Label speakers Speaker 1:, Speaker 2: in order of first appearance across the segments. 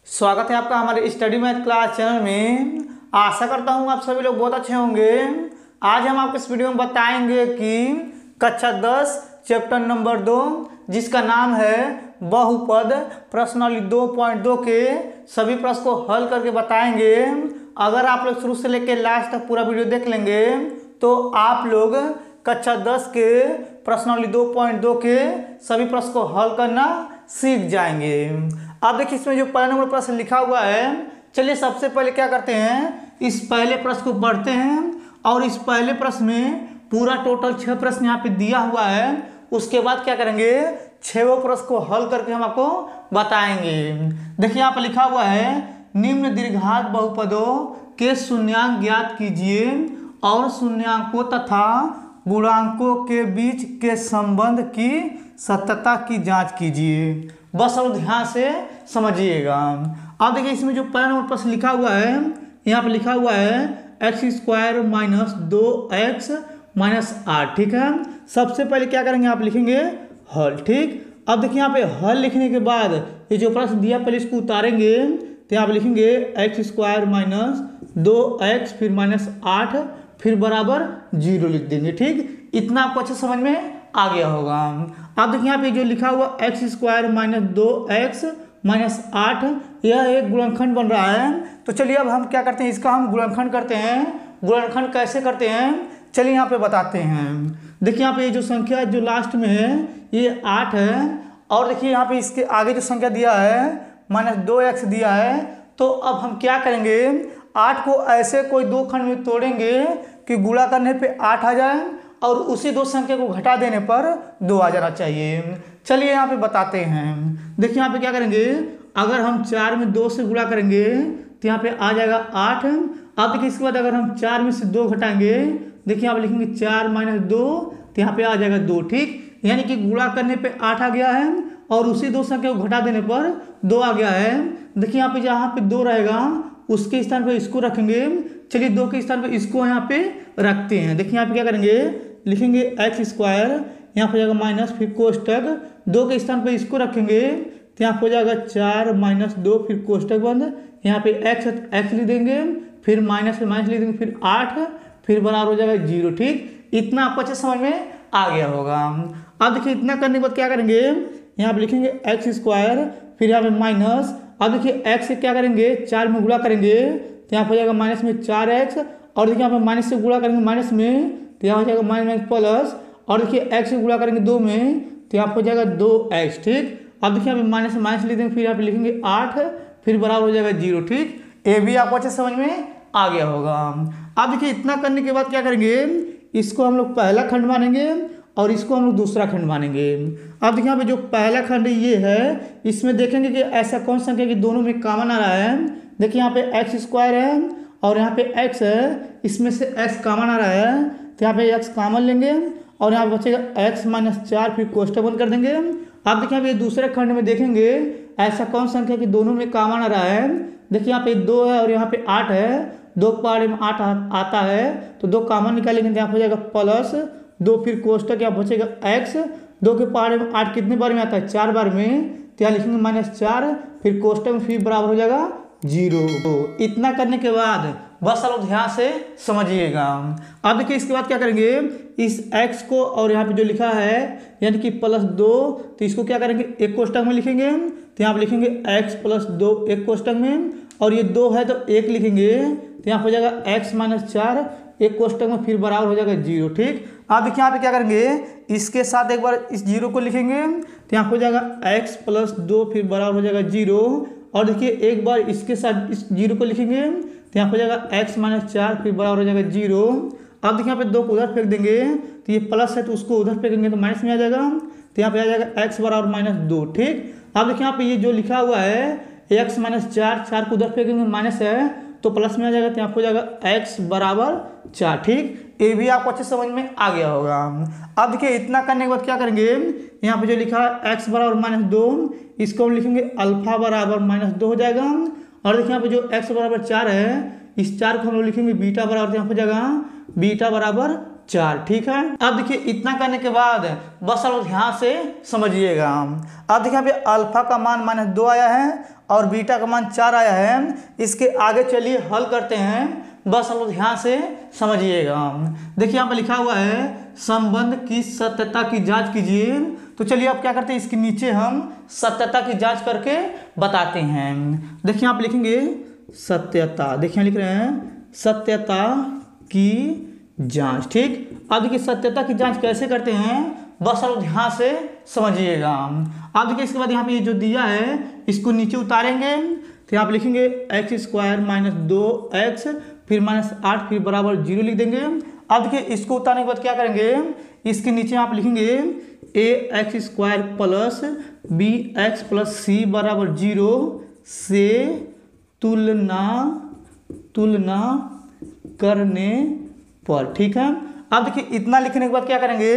Speaker 1: स्वागत है आपका हमारे स्टडी मैथ क्लास चैनल में। आशा करता हूँ आप सभी लोग बहुत अच्छे होंगे। आज हम आपको इस वीडियो में बताएंगे कि कक्षा 10 चैप्टर नंबर 2 जिसका नाम है बहुपद प्रश्नावली 2.2 के सभी प्रश्न को हल करके बताएंगे। अगर आप लोग शुरू से लेकर लास्ट तक पूरा वीडियो देख लेंगे तो आप लोग कक्षा 10 के प्रश्नावली 2.2 के सभी प्रश्न को हल करना सीख जाएंगे। अब देखिए इसमें जो पहला नंबर प्रश्न लिखा हुआ है, चलिए सबसे पहले क्या करते हैं, इस पहले प्रश्न को पढ़ते हैं और इस पहले प्रश्न में पूरा टोटल 6 प्रश्न यहाँ पे दिया हुआ है। उसके बाद क्या करेंगे, 6 प्रश्न को हल करके हम आपको बताएंगे। देखिए यहाँ पे लिखा हुआ है निम्न दीर्घात बहुपदों के शून्यांक ज्ञात कीजिए और शून्यांकों तथा गुणांकों के बीच के संबंध की सत्यता की जांच कीजिए। बस अब ध्यान से समझिएगा। अब देखिए इसमें जो पहला नंबर प्रश्न लिखा हुआ है, यहाँ पे लिखा हुआ है x² माइनस 2x माइनस 8। ठीक है, सबसे पहले क्या करेंगे, आप लिखेंगे हल। ठीक, अब देखिए यहाँ पे हल लिखने के बाद ये जो प्रश्न दिया पहले इसको उतारेंगे तो यहाँ पे लिखेंगे x² माइनस 2x फिर माइनस 8 फिर बराबर 0 लिख देंगे। ठीक, इतना आपको अच्छे समझ में आ गया होगा। अब देखिए यहाँ पे जो लिखा हुआ x² माइनस 2x माइनस 8 यह एक गुणनखंड बन रहा है। तो चलिए अब हम क्या करते हैं, इसका हम गुणनखंड करते हैं। गुणनखंड कैसे करते हैं चलिए यहाँ पे बताते हैं। देखिए यहाँ पे जो संख्या जो लास्ट में है ये 8 है और देखिए यहाँ पे इसके आगे जो संख्या दिया है माइनस 2x दिया है। तो अब हम क्या करेंगे, 8 को ऐसे कोई दो खंड में तोड़ेंगे कि गुणा करने पे 8 आ जाए और उसी दो संख्या को घटा देने पर 2 आ जाना चाहिए। चलिए यहाँ पे बताते हैं। देखिए यहाँ पे क्या करेंगे, अगर हम 4 में 2 से गुणा करेंगे तो यहाँ पे आ जाएगा 8। अब देखिए इसके बाद अगर हम 4 में से 2 घटाएंगे, देखिए यहाँ पे लिखेंगे 4 माइनस 2 तो यहाँ पे आ जाएगा 2। ठीक, यानी कि गुणा करने पे 8 आ गया है और उसी दो संख्या को घटा देने पर 2 आ गया है। देखिए यहाँ पे जहाँ पे 2 रहेगा उसके स्थान पर इसको रखेंगे। चलिए 2 के स्थान पर इसको यहाँ पे रखते हैं। देखिए यहाँ पे क्या करेंगे, लिखेंगे x², यहाँ पर जाएगा माइनस फिर कोष्टक 2 के स्थान पर इसको रखेंगे तो यहाँ पर हो जाएगा 4 माइनस 2 फिर कोष्टक बंद, यहाँ पे x लिख देंगे फिर माइनस से माइनस लिख देंगे फिर 8 फिर बराबर हो जाएगा 0। ठीक, इतना आपको अच्छे समझ में आ गया होगा। अब देखिए इतना करने के बाद क्या करेंगे, यहाँ पे लिखेंगे x² फिर यहाँ पे माइनस। अब देखिए x से क्या करेंगे, 4 में गुणा करेंगे तो यहाँ पर हो जाएगा माइनस में 4x और देखिए यहाँ पे माइनस से गुणा करेंगे माइनस में तो यहाँ हो जाएगा माइनस प्लस और देखिए x से गुणा करेंगे 2 में तो यहाँ पर हो जाएगा 2x। ठीक, अब देखिए यहाँ पे माइनस से माइनस लिख देंगे फिर यहाँ पे लिखेंगे 8 फिर बराबर हो जाएगा 0। ठीक, ये भी आपको अच्छे समझ में आ गया होगा। अब देखिए इतना करने के बाद क्या करेंगे, इसको हम लोग पहला खंड मानेंगे और इसको हम लोग दूसरा खंड मानेंगे। अब देखिए यहाँ पे जो पहला खंड ये है, इसमें देखेंगे कि ऐसा कौन सा संख्या कि दोनों में कॉमन आ रहा है। देखिए यहाँ पे x² है और यहाँ पे x है, इसमें से x कॉमन आ रहा है तो यहाँ पे x कॉमन लेंगे और यहाँ पे बचेगा x माइनस 4 फिर कोष्टक बंद कर देंगे। अब देखिए यहाँ पे दूसरे खंड में देखेंगे ऐसा कौन सा संख्या कि दोनों में कॉमन आ रहा है। देखिए यहाँ पे 2 है और यहाँ पे 8 है, 2 के पारे में 8 आता है तो 2 कॉमन निकालेंगे तो यहाँ पे हो जाएगा प्लस 2 फिर कोष्टक यहाँ बचेगा x। 2 के पारे में 8 कितने बार में आता है, 4 बार में, तो यहाँ लिखेंगे माइनस 4 फिर कोष्टक में फिर बराबर हो जाएगा 0। तो इतना करने के बाद बस आप ध्यान से समझिएगा। अब देखिए इसके बाद क्या करेंगे, इस x को और यहाँ पे जो लिखा है यानी कि +2 तो इसको क्या करेंगे, एक कोष्टक में लिखेंगे तो यहाँ पे लिखेंगे x + 2 एक कोष्टक में और ये 2 है तो 1 लिखेंगे तो यहाँ हो जाएगा x माइनस 4 एक कोष्टक में फिर बराबर हो जाएगा 0। ठीक, अब देखिए यहाँ पे क्या करेंगे, इसके साथ एक बार इस 0 को लिखेंगे तो यहाँ हो जाएगा x + 2 फिर बराबर हो जाएगा 0 और देखिए एक बार इसके साथ इस 0 को लिखेंगे तो यहाँ हो जाएगा x माइनस 4 फिर बराबर हो जाएगा 0। अब देखिए यहाँ पे 2 को उधर फेंक देंगे तो ये प्लस है तो उसको उधर फेंकेंगे तो माइनस में आ जाएगा तो यहाँ पे आ जाएगा x बराबर -2। ठीक, अब देखिए यहाँ पे ये जो लिखा हुआ है x माइनस 4 को उधर फेंकेंगे माइनस है तो प्लस में आ जाएगा तो यहाँ पे हो जाएगा x बराबर 4। ठीक, ये भी आपको अच्छे समझ में आ गया होगा। अब देखिए इतना करने के बाद क्या करेंगे, यहाँ पे जो लिखा है x बराबर -2 इसको हम लिखेंगे अल्फा बराबर -2 हो जाएगा और देखिए यहाँ पे जो x बराबर 4 है इस 4 को हम लोग लिखेंगे बीटा बराबर, यहाँ पे जाएगा बीटा बराबर 4। ठीक है, अब देखिए इतना करने के बाद बस आप ध्यान से समझिएगा। अब देखिए यहाँ पे अल्फा का मान -2 आया है और बीटा का मान 4 आया है। इसके आगे चलिए हल करते हैं, बस आप लोग ध्यान से समझिएगा। देखिए यहाँ पर लिखा हुआ है संबंध की सत्यता की जांच कीजिए। तो चलिए आप क्या करते हैं, इसके नीचे हम सत्यता की जांच करके बताते हैं। देखिए यहाँ पर लिखेंगे सत्यता, देखिए लिख रहे हैं सत्यता की जांच। ठीक, अब देखिए सत्यता की जांच कैसे करते हैं, बस आप ध्यान से समझिएगा। अब देखिए इसके बाद यहाँ पे ये जो दिया है इसको नीचे उतारेंगे, तो यहाँ पे लिखेंगे x² माइनस 2x फिर -8 फिर बराबर 0 लिख देंगे। अब देखिए इसको उतारने के बाद क्या करेंगे, इसके नीचे यहाँ पे लिखेंगे ax² plus bx plus c बराबर 0 से तुलना करने पर। ठीक है, अब देखिए इतना लिखने के बाद क्या करेंगे,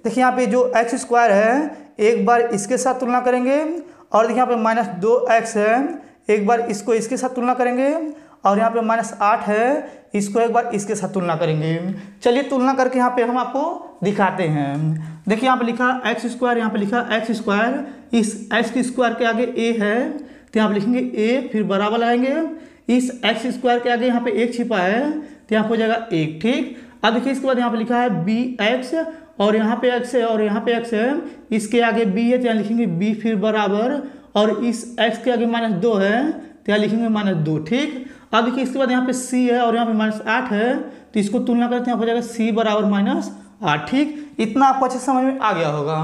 Speaker 1: देखिए यहाँ पे जो x² है एक बार इसके साथ तुलना करेंगे, और देखिए यहाँ पे -2x है एक बार इसको इसके साथ तुलना करेंगे, और यहाँ पे -8 है इसको एक बार इसके साथ तुलना करेंगे। चलिए तुलना करके यहाँ पे हम आपको दिखाते हैं। देखिए यहाँ पे लिखा x², यहाँ पे लिखा x², इस x² के आगे a है तो यहाँ पे लिखेंगे a फिर बराबर लगाएंगे, इस x² के आगे यहाँ पे 1 छिपा है तो यहाँ पे हो जाएगा 1। ठीक, अब देखिए इसके बाद यहाँ पे लिखा है bx और यहाँ पे x है और यहाँ पे x है, इसके आगे b है तो यहाँ लिखेंगे b फिर बराबर, और इस x के आगे -2 है तो यहाँ लिखेंगे -2। ठीक, अब देखिए इसके बाद यहाँ पे c है और यहाँ पे -8 है तो इसको तुलना करते हैं, हो जाएगा c बराबर -8। ठीक, इतना आपको अच्छे समझ में आ गया होगा।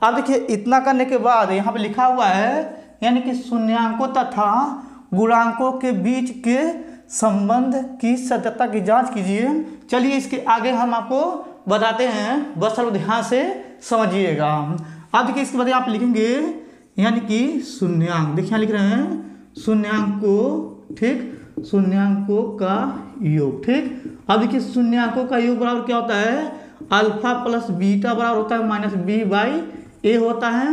Speaker 1: अब देखिए इतना करने के बाद यहाँ पे लिखा हुआ है यानी कि शून्यांकों तथा गुणांकों के बीच के संबंध की सत्यता की जांच कीजिए। चलिए इसके आगे हम आपको बताते हैं, बस आप ध्यान से समझिएगा। अब देखिए इसके बाद यहाँ पे लिखेंगे यानी कि शून्यांक, देखिए यहाँ लिख रहे हैं शून्यांकों। ठीक, शून्यांकों का योग। ठीक, अब देखिए शून्यांकों का योग बराबर क्या होता है, अल्फा प्लस बीटा बराबर होता है -b/a होता है।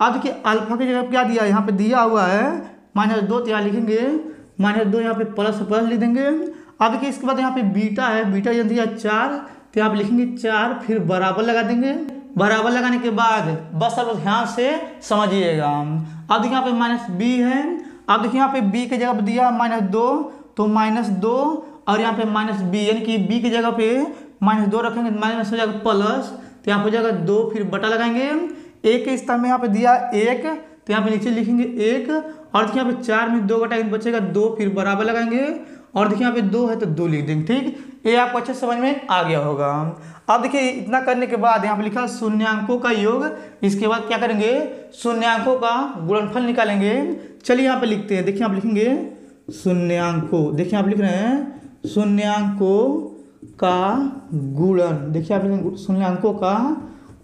Speaker 1: अब देखिए अल्फा की जगह क्या दिया है, यहाँ पे दिया हुआ है -2 तो यहाँ लिखेंगे -2, यहाँ पे प्लस लिख देंगे। अब देखिए इसके बाद यहाँ पे बीटा है, बीटा जो दिया 4 तो यहाँ पे लिखेंगे 4 फिर बराबर लगा देंगे। बराबर लगाने के बाद बस आप ध्यान से समझिएगा। अब देखिए यहाँ पे -b है, अब देखिए यहाँ पे b की जगह पे दिया -2 तो -2 और यहाँ पे -b यानी कि b की जगह पे -2 रखेंगे माइनस हो जाएगा प्लस, तो यहाँ पे हो जाएगा 2 फिर बटा लगाएंगे। एक के स्थान में यहाँ पे दिया 1 तो यहाँ पे नीचे लिखेंगे 1, और देखिए यहाँ पे 4 में 2 घटाएंगे बचेगा 2 फिर बराबर लगाएंगे, और देखिए यहाँ पे 2 है तो 2 लिख देंगे। ठीक, ये आपको अच्छे समझ में आ गया होगा। अब देखिए इतना करने के बाद यहाँ पे लिखा शून्यांकों का योग, इसके बाद क्या करेंगे शून्यांकों का गुणनफल निकालेंगे। चलिए यहाँ पे लिखते हैं, देखिए आप लिखेंगे शून्यांकों, देखिए आप लिख रहे हैं शून्यांकों का गुणन, देखिए आप लिखेंगे शून्यांकों का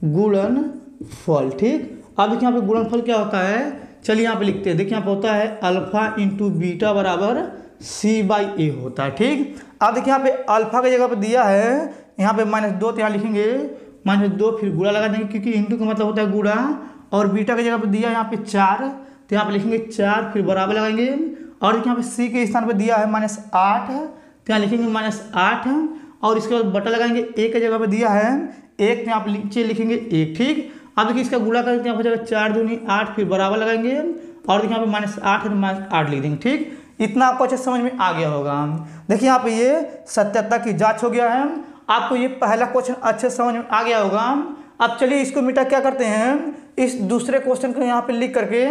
Speaker 1: गुणनफल। ठीक, अब देखिए यहाँ पे गुणनफल क्या होता है, चलिए यहाँ पे लिखते हैं। देखिए यहाँ पे होता है अल्फा इंटू बीटा बराबर c/a होता है। ठीक, अब देखिए यहाँ पे अल्फा की जगह पे दिया है यहाँ पे -2 तो यहाँ लिखेंगे -2 फिर गुणा लगा देंगे, क्योंकि इंटू का मतलब होता है गुणा, और बीटा की जगह पे दिया यहाँ पे 4 तो यहाँ पे लिखेंगे 4 फिर बराबर लगाएंगे, और देखिए यहाँ पे c के स्थान पे दिया है -8 तो यहाँ लिखेंगे -8, और इसके बाद बटा लगाएंगे। a की जगह पे दिया है 1 तो यहाँ पे नीचे लिखेंगे 1। ठीक, अब देखिए इसका गुणा करके यहाँ हो जाएगा 4 दूनी 8 फिर बराबर लगाएंगे, और देखिए यहाँ पे -8 है तो -8 लिख देंगे। ठीक, इतना आपको अच्छे समझ में आ गया होगा। देखिए यहाँ पे ये सत्यता की जांच हो गया है, आपको ये पहला क्वेश्चन अच्छे समझ में आ गया होगा। अब चलिए इसको मिटा क्या करते हैं, इस दूसरे क्वेश्चन को यहाँ पे लिख करके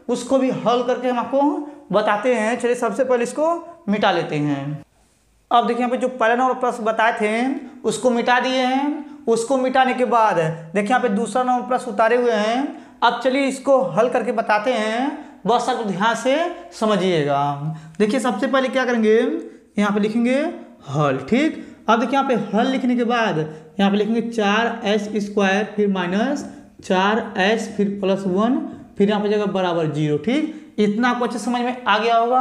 Speaker 1: उसको भी हल करके हम आपको बताते हैं। चलिए सबसे पहले इसको मिटा लेते हैं। अब देखिए यहाँ पे जो पहला नंबर प्रश्न बताए थे उसको मिटा दिए हैं, उसको मिटाने के बाद देखिए यहाँ पे दूसरा नंबर प्रश्न उतारे हुए हैं। अब चलिए इसको हल करके बताते हैं, बस आप ध्यान से समझिएगा। देखिए सबसे पहले क्या करेंगे, यहाँ पे लिखेंगे हल। ठीक, अब देखिए यहाँ पे हल लिखने के बाद यहाँ पे लिखेंगे 4s² फिर -4s फिर +1 फिर यहाँ पे जगह बराबर 0। ठीक, इतना आपको अच्छे समझ में आ गया होगा।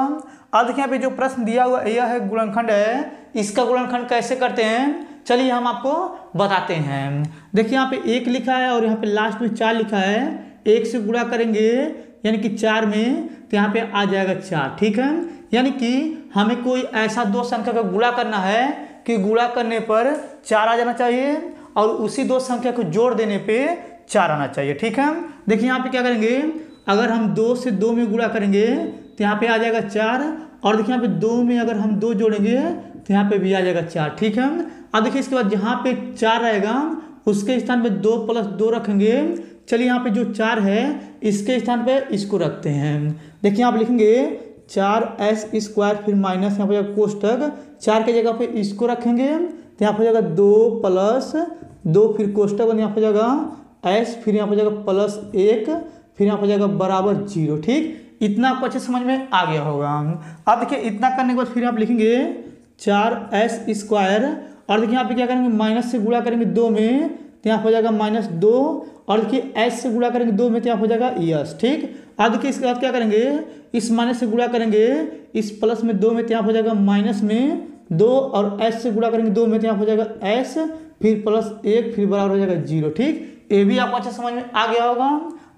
Speaker 1: अब देखिए यहाँ पे जो प्रश्न दिया हुआ यह है गुणनखंड है, इसका गुणनखंड कैसे करते हैं चलिए हम आपको बताते हैं। देखिए यहाँ पे 1 लिखा है और यहाँ पे लास्ट में 4 लिखा है, 1 से गुणा करेंगे यानी कि 4 में तो यहाँ पे आ जाएगा 4। ठीक है, यानी कि हमें कोई ऐसा दो संख्या का गुणा करना है कि गुणा करने पर 4 आ जाना चाहिए और उसी दो संख्या को जोड़ देने पे 4 आना चाहिए। ठीक है, देखिए यहाँ पे क्या करेंगे अगर हम 2 से 2 में गुणा करेंगे तो यहाँ पे आ जाएगा 4, और देखिए यहाँ पे 2 में अगर हम 2 जोड़ेंगे तो यहाँ पे भी आ जाएगा 4। ठीक है, अब देखिए इसके बाद जहाँ पे 4 रहेगा उसके स्थान पे 2 + 2 रखेंगे। चलिए यहाँ पे जो 4 है इसके स्थान पे इसको रखते हैं। देखिए यहाँ पे लिखेंगे 4s² फिर माइनस यहाँ पे जाएगा कोष्टक, 4 के जगह पे इसको रखेंगे तो यहाँ पे जाएगा 2 + 2 फिर कोष्टक यहाँ पे जाएगा s, फिर यहाँ पे जाएगा +1, फिर यहाँ पे जाएगा बराबर 0। ठीक, इतना आपको अच्छे समझ में आ गया होगा। अब देखिए इतना करने के बाद फिर आप लिखेंगे 4s², और देखिए यहाँ पे क्या करेंगे माइनस से गुणा करेंगे 2 में तो यहाँ हो जाएगा -2, और देखिए s से गुणा करेंगे 2 में तो यहाँ हो जाएगा यस। ठीक, अब देखिए इसके बाद क्या करेंगे इस माइनस से गुणा करेंगे इस प्लस में 2 में तो यहाँ हो जाएगा माइनस में 2, और s से गुणा करेंगे 2 में तो यहाँ हो जाएगा s, फिर +1 फिर बराबर हो जाएगा 0। ठीक, ये भी आपको अच्छा समझ में आ गया होगा।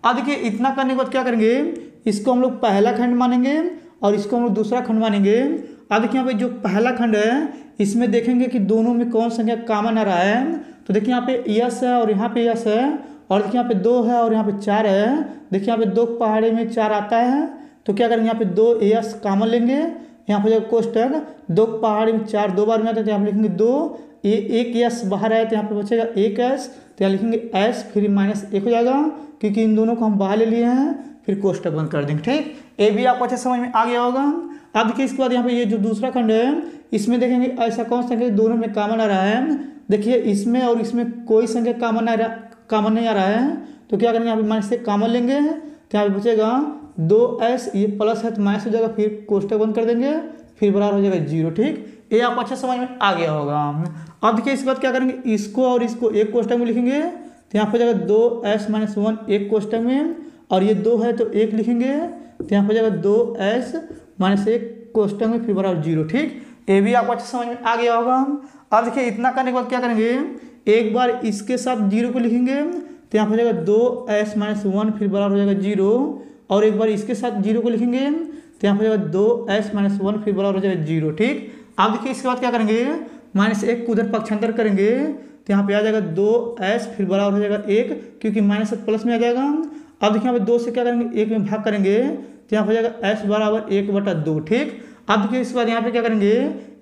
Speaker 1: अब देखिए इतना करने के बाद क्या करेंगे, इसको हम लोग पहला खंड मानेंगे और इसको हम लोग दूसरा खंड मानेंगे। अब देखिए यहाँ पे जो पहला खंड है इसमें देखेंगे कि दोनों में कौन संख्या कॉमन आ रहा है। तो देखिए यहाँ पे यस है और यहाँ पे यस है, और देखिए यहाँ पे 2 है और यहाँ पे 4 है। देखिए यहाँ पे 2 पहाड़े में 4 आता है, तो क्या करेंगे यहाँ पे 2 यस कॉमन लेंगे, यहाँ पे जाएगा कोष्टक 2 पहाड़े में 4 2 बार में आता है तो यहाँ पे लिखेंगे 2, ये 1 यस बाहर आया तो यहाँ पे बचेगा 1 एस, तो यहाँ लिखेंगे s फिर -1 हो जाएगा क्योंकि इन दोनों को हम बाहर ले लिए हैं, फिर कोष्टक बंद कर देंगे। ठीक, ये भी आपको अच्छे समझ में आ गया होगा। अब देखिए इसके बाद यहाँ पे ये जो दूसरा खंड है इसमें देखेंगे ऐसा कौन सा संख्या दोनों में कॉमन आ रहा है। देखिए इसमें और इसमें कोई संख्या कॉमन नहीं आ रहा है, तो क्या करेंगे यहाँ पे माइनस से कॉमन लेंगे तो यहाँ पे बचेगा 2s, ये प्लस है तो माइनस हो जाएगा, फिर कोष्टक बंद कर देंगे, फिर बराबर हो जाएगा 0। ठीक, ये आपको अच्छा समझ में आ गया होगा। अब देखिए इसके बाद क्या करेंगे इसको और इसको एक कोष्टक में लिखेंगे तो यहाँ पे जाएगा 2s - 1 एक कोष्टक में, और ये 2 है तो 1 लिखेंगे तो यहाँ पे जाएगा 2s - 1 कोष्टक में, फिर बराबर 0। ठीक, ये भी आपको अच्छा समझ में आ गया होगा। अब देखिए इतना करने के बाद क्या करेंगे एक बार इसके साथ 0 को लिखेंगे तो यहाँ पे जाएगा 2s - 1 फिर बराबर हो जाएगा 0, और एक बार इसके साथ 0 को लिखेंगे तो यहाँ पे जाएगा 2s - 1 फिर बराबर हो जाएगा 0। ठीक, अब देखिए इसके बाद क्या करेंगे -1 को उधर पक्षांतर करेंगे तो यहाँ पे आ जाएगा 2s फिर बराबर हो जाएगा 1, क्योंकि माइनस प्लस में आ जाएगा। अब देखिए यहाँ पे 2 से क्या करेंगे 1 में भाग करेंगे तो यहाँ पे हो जाएगा s बराबर 1/2। ठीक, अब देखिए इसके बाद यहाँ पे क्या करेंगे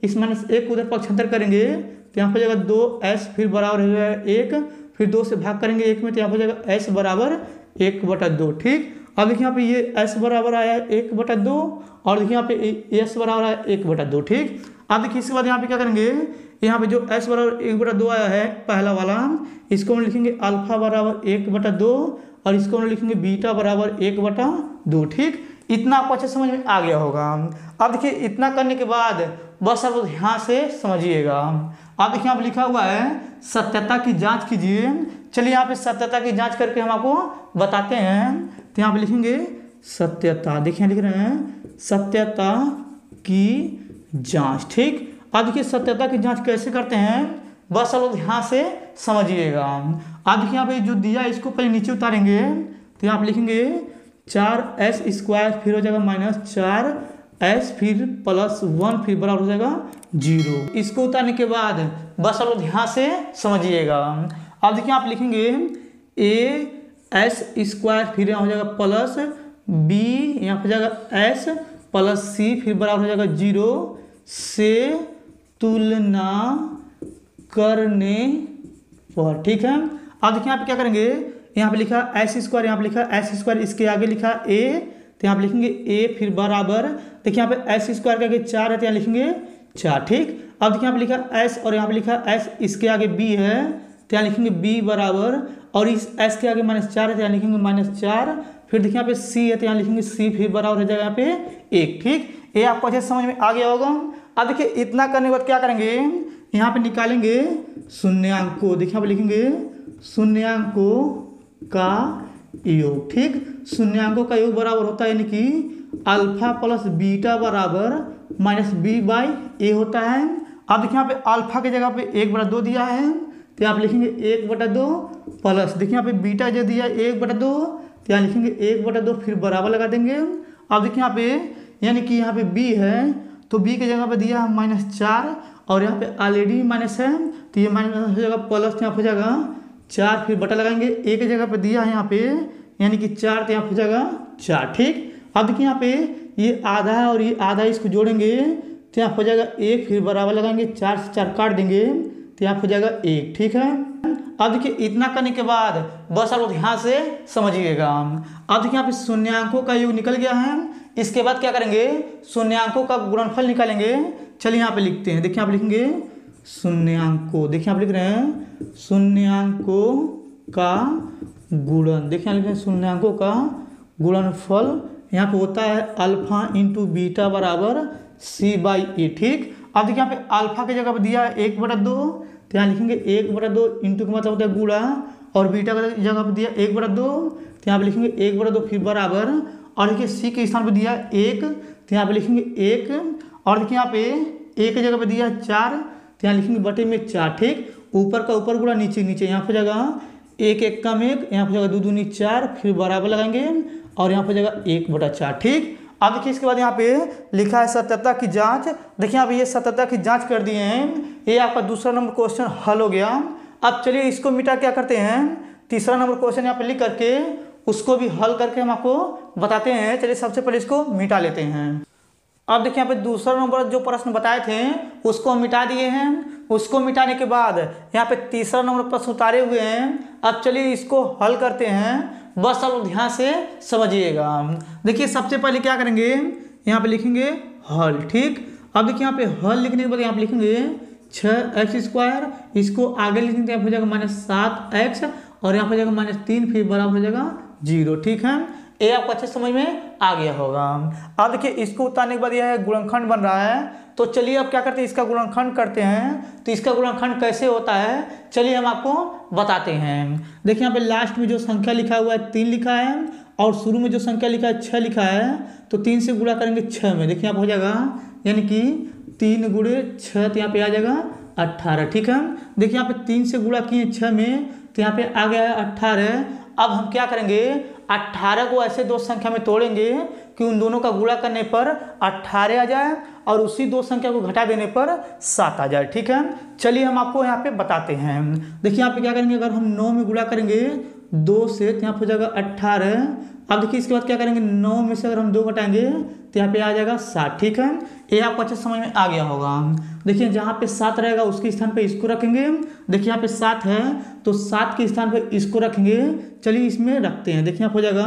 Speaker 1: इस -1 को उधर पक्षांतर करेंगे तो यहाँ पे जाएगा 2s फिर बराबर हो जाएगा 1, फिर 2 से भाग करेंगे 1 में तो यहाँ पे जाएगा s बराबर 1/2। ठीक, अब देखिए यहाँ पे ये s बराबर आया है 1/2, और देखिए यहाँ पे s बराबर आया 1/2। ठीक, अब देखिए इसके बाद यहाँ पे क्या करेंगे यहाँ पे जो s बराबर 1/2 आया है पहला वाला, इसको हम लिखेंगे अल्फा बराबर 1/2, और इसको हम लिखेंगे बीटा बराबर 1/2। ठीक, इतना आपको अच्छे समझ में आ गया होगा। अब देखिए इतना करने के बाद बस अब ध्यान से समझिएगा। अब देखिए यहाँ पे लिखा हुआ है सत्यता की जांच कीजिए। चलिए यहाँ पे सत्यता की जांच करके हम आपको बताते हैं। तो यहाँ पे लिखेंगे सत्यता, देखिए लिख रहे हैं सत्यता की जांच। ठीक, अब देखिए सत्यता की जांच कैसे करते हैं बस अब ध्यान से समझिएगा। अब देखिए यहाँ पे जो दिया इसको पहले नीचे उतारेंगे तो यहाँ पे लिखेंगे 4s² फिर हो जाएगा -4s फिर +1 फिर बराबर हो जाएगा 0। इसको उतारने के बाद बस अब ध्यान से समझिएगा। अब देखिए आप लिखेंगे as² फिर यहाँ हो जाएगा प्लस b, यहाँ पे जाएगा s प्लस c फिर बराबर हो जाएगा 0 से तुलना करने पर। ठीक है, अब देखिए यहाँ पे क्या करेंगे यहाँ पे लिखा s², यहाँ पे लिखा s², इसके आगे लिखा a तो यहाँ पे लिखेंगे a फिर बराबर, देखिए यहाँ पे s² के आगे 4 है तो यहाँ लिखेंगे 4। ठीक, अब देखिए यहाँ पे लिखा s और यहाँ पे लिखा s, इसके आगे b है तो यहाँ लिखेंगे b बराबर, और इस s के आगे -4 है तो यहाँ लिखेंगे -4, फिर देखिए यहाँ पे c है तो यहाँ लिखेंगे c फिर बराबर हो जाएगा यहाँ पे 1। ठीक, ये आपको अच्छे समझ में आ गया होगा। अब देखिए इतना करने के बाद क्या करेंगे यहाँ पे निकालेंगे शून्यांक को। देखिए यहाँ पे लिखेंगे शून्यांकों का योग। ठीक, शून्यांकों का योग बराबर होता है यानी कि अल्फा प्लस बीटा बराबर -b/a होता है। अब देखिए यहाँ पे अल्फा की जगह पे 1/2 दिया है तो यहाँ पे लिखेंगे 1/2 प्लस, देखिए यहाँ पे बीटा जो दिया 1/2 तो यहाँ लिखेंगे 1/2 फिर बराबर लगा देंगे। अब देखिए यहाँ पे यानी कि यहाँ पे b है तो b की जगह पे दिया है -4, और यहाँ पे ऑलरेडी माइनस है तो ये माइनस हो जाएगा प्लस, यहाँ पे हो जाएगा 4 फिर बटा लगाएंगे। a की जगह पे दिया है यहाँ पे यानी कि 4, तो यहाँ हो जाएगा 4। ठीक, अब देखिए यहाँ पे ये आधा है और ये आधा, इसको जोड़ेंगे तो यहाँ हो जाएगा 1, फिर बराबर लगाएंगे, 4 से 4 काट देंगे तो यहाँ हो जाएगा 1। ठीक है, अब देखिए इतना करने के बाद बस आप लोग ध्यान से समझिएगा। अब देखिए यहाँ पे शून्यांकों का योग निकल गया है। इसके बाद क्या करेंगे, शून्यांकों का गुणनफल निकालेंगे। चलिए यहाँ पे लिखते हैं, देखिए आप लिखेंगे शून्यांकों, देखिए आप लिख रहे हैं शून्यांकों का गुणन, देखिए यहाँ लिख रहे हैं शून्यांकों का गुणनफल यहाँ पे होता है अल्फा इंटू बीटा बराबर c/a। ठीक, अब देखिए यहाँ पे अल्फा की जगह पे दिया है 1/2, तो यहाँ लिखेंगे 1/2 इंटू का मतलब होता है गुणा, और बीटा की जगह पे दिया 1/2, तो यहाँ पे लिखेंगे 1/2 फिर बराबर, और देखिए सी के स्थान पे दिया 1, तो यहाँ पे लिखेंगे 1, और देखिए यहाँ पे ए की जगह पे दिया 4, तो यहाँ लिखेंगे बटे में 4। ठीक, ऊपर का ऊपर गुणा, नीचे नीचे, यहाँ पे जगह 1 1 कम 1, यहाँ पे जगह 2 दूनी 4, फिर बराबर लगाएंगे और यहाँ पे जगह 1/4। ठीक, अब देखिए इसके बाद यहाँ पे लिखा है सत्यता की जांच। देखिए यहाँ पे ये सत्यता की जांच कर दिए हैं, ये आपका दूसरा नंबर क्वेश्चन हल हो गया। अब चलिए इसको मिटा क्या करते हैं, तीसरा नंबर क्वेश्चन यहाँ पे लिख करके उसको भी हल करके हम आपको बताते हैं। चलिए सबसे पहले इसको मिटा लेते हैं। अब देखिए यहाँ पे दूसरा नंबर जो प्रश्न बताए थे उसको हम मिटा दिए हैं। उसको मिटाने के बाद यहाँ पे तीसरा नंबर प्रश्न उतारे हुए हैं। अब चलिए इसको हल करते हैं, बस आप लोग ध्यान से समझिएगा। देखिए सबसे पहले क्या करेंगे, यहाँ पे लिखेंगे हल। ठीक, अब देखिए यहाँ पे हल लिखने के बाद यहाँ पे लिखेंगे 6x², इसको आगे लिखेंगे यहाँ हो जाएगा -7x, और यहाँ हो जाएगा -3, फिर बराबर हो जाएगा 0। ठीक है, ये आपको अच्छे समझ में आ गया होगा। अब देखिए इसको उतारने के बाद यह गुणनखंड बन रहा है, तो चलिए अब क्या करते हैं, इसका गुणनखंड करते हैं। तो इसका गुणनखंड कैसे होता है चलिए हम आपको बताते हैं। देखिए यहाँ पे लास्ट में जो संख्या लिखा हुआ है 3 लिखा है, और शुरू में जो संख्या लिखा है 6 लिखा है, तो 3 से गुणा करेंगे 6 में, देखिए यहाँ हो जाएगा यानी कि 3 × 6, तो यहाँ पे आ जाएगा 18। ठीक है, देखिए यहाँ पे 3 से गुणा किए 6 में, तो यहाँ पे आ गया है 18। अब हम क्या करेंगे, 18 को ऐसे दो संख्या में तोड़ेंगे कि उन दोनों का गुणा करने पर 18 आ जाए और उसी दो संख्या को घटा देने पर 7 आ जाए। ठीक है, चलिए हम आपको यहाँ पे बताते हैं। देखिए यहाँ पे क्या करेंगे, अगर हम 9 में गुणा करेंगे 2 से, तो यहाँ पे हो जाएगा 18। अब देखिए इसके बाद क्या करेंगे, 9 में से अगर हम 2 घटाएंगे तो यहाँ पे आ जाएगा 7। ठीक है, ये आपको अच्छे समझ में आ गया होगा। देखिए जहाँ पे 7 रहेगा उसके स्थान पे इसको रखेंगे। देखिए यहाँ पे 7 है तो 7 के स्थान पे इसको रखेंगे। चलिए इसमें रखते हैं, देखिए यहाँ हो जाएगा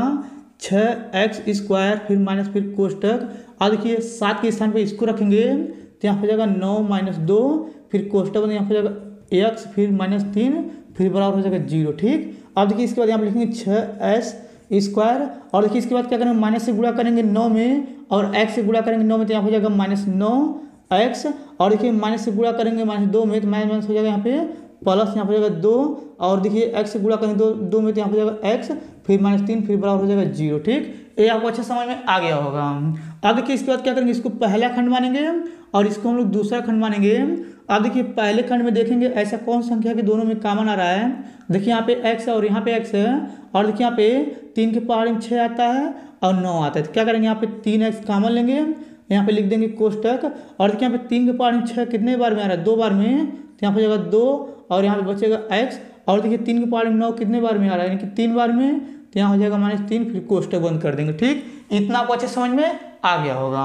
Speaker 1: 6x², फिर माइनस, फिर कोष्टक। और देखिए 7 के स्थान पे इसको रखेंगे तो यहाँ हो जाएगा 9 - 2, फिर कोष्टक में यहाँ हो जाएगा x, फिर -3, फिर बराबर हो जाएगा 0। ठीक, अब देखिए इसके बाद यहाँ लिखेंगे 6s², और देखिए इसके बाद क्या करेंगे, माइनस से गुणा करेंगे 9 में, और x से गुणा करेंगे 9 में, तो यहाँ हो जाएगा -9x, और देखिए माइनस से गुणा करेंगे -2 में, तो माइनस हो जाएगा यहाँ पे प्लस, यहाँ हो जाएगा 2, और देखिए x से गुणा करेंगे 2 में, तो यहाँ हो जाएगा x, फिर -3, फिर बराबर हो जाएगा 0। ठीक, ये आपको अच्छे समझ में आ गया होगा। अब देखिए इसके बाद क्या करेंगे, इसको पहला खंड मानेंगे और इसको हम लोग दूसरा खंड मानेंगे। अब देखिए पहले खंड में देखेंगे ऐसा कौन संख्या के दोनों में कॉमन आ रहा है। देखिए यहाँ पे x है और यहाँ पे x है, और देखिए यहाँ पे 3 के पावर में 6 आता है और 9 आता है, तो क्या करेंगे यहाँ पे 3x कॉमन लेंगे, यहाँ पे लिख देंगे कोष्टक। और देखिए यहाँ पे 3 के पावर में 6 कितने बार में आ रहा है, 2 बार में, तो यहाँ पे हो जाएगा 2, और यहाँ पे बचेगा x। और देखिए 3 के पावर में 9 कितने बार में आ रहा है, यानी कि 3 बार में, तो यहाँ हो जाएगा -3, फिर कोष्टक बंद कर देंगे। ठीक, इतना आपको अच्छे समझ में आ गया होगा।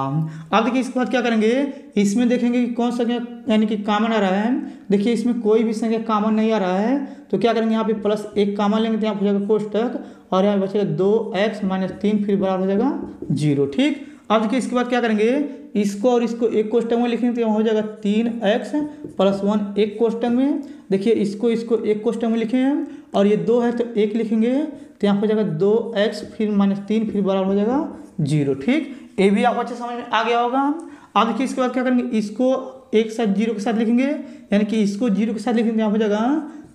Speaker 1: अब देखिए इसके बाद क्या करेंगे, इसमें देखेंगे कि कौन सा यानी कि कॉमन आ रहा है। देखिए इसमें कोई भी संख्या कॉमन नहीं आ रहा है, तो क्या करेंगे यहाँ पे +1 कॉमन लेंगे, तो यहाँ हो जाएगा कोष्टक, और यहाँ बचेगा 2x - 3, फिर बराबर हो जाएगा 0। ठीक, अब देखिए इसके बाद क्या करेंगे, इसको और इसको एक कोष्टक में लिखेंगे, तो यहाँ हो जाएगा 3x + 1 एक कोष्टक में। देखिए इसको एक कोष्टक में लिखे हैं, और ये 2 है तो 1 लिखेंगे, तो यहाँ हो जाएगा 2x, फिर -3, फिर बराबर हो जाएगा 0। ठीक, ये भी आपको अच्छे समझ में आ गया होगा। अब देखिए इसके बाद क्या करेंगे, इसको एक साथ 0 के साथ लिखेंगे, यानी कि इसको 0 के साथ लिखेंगे, यहाँ हो जाएगा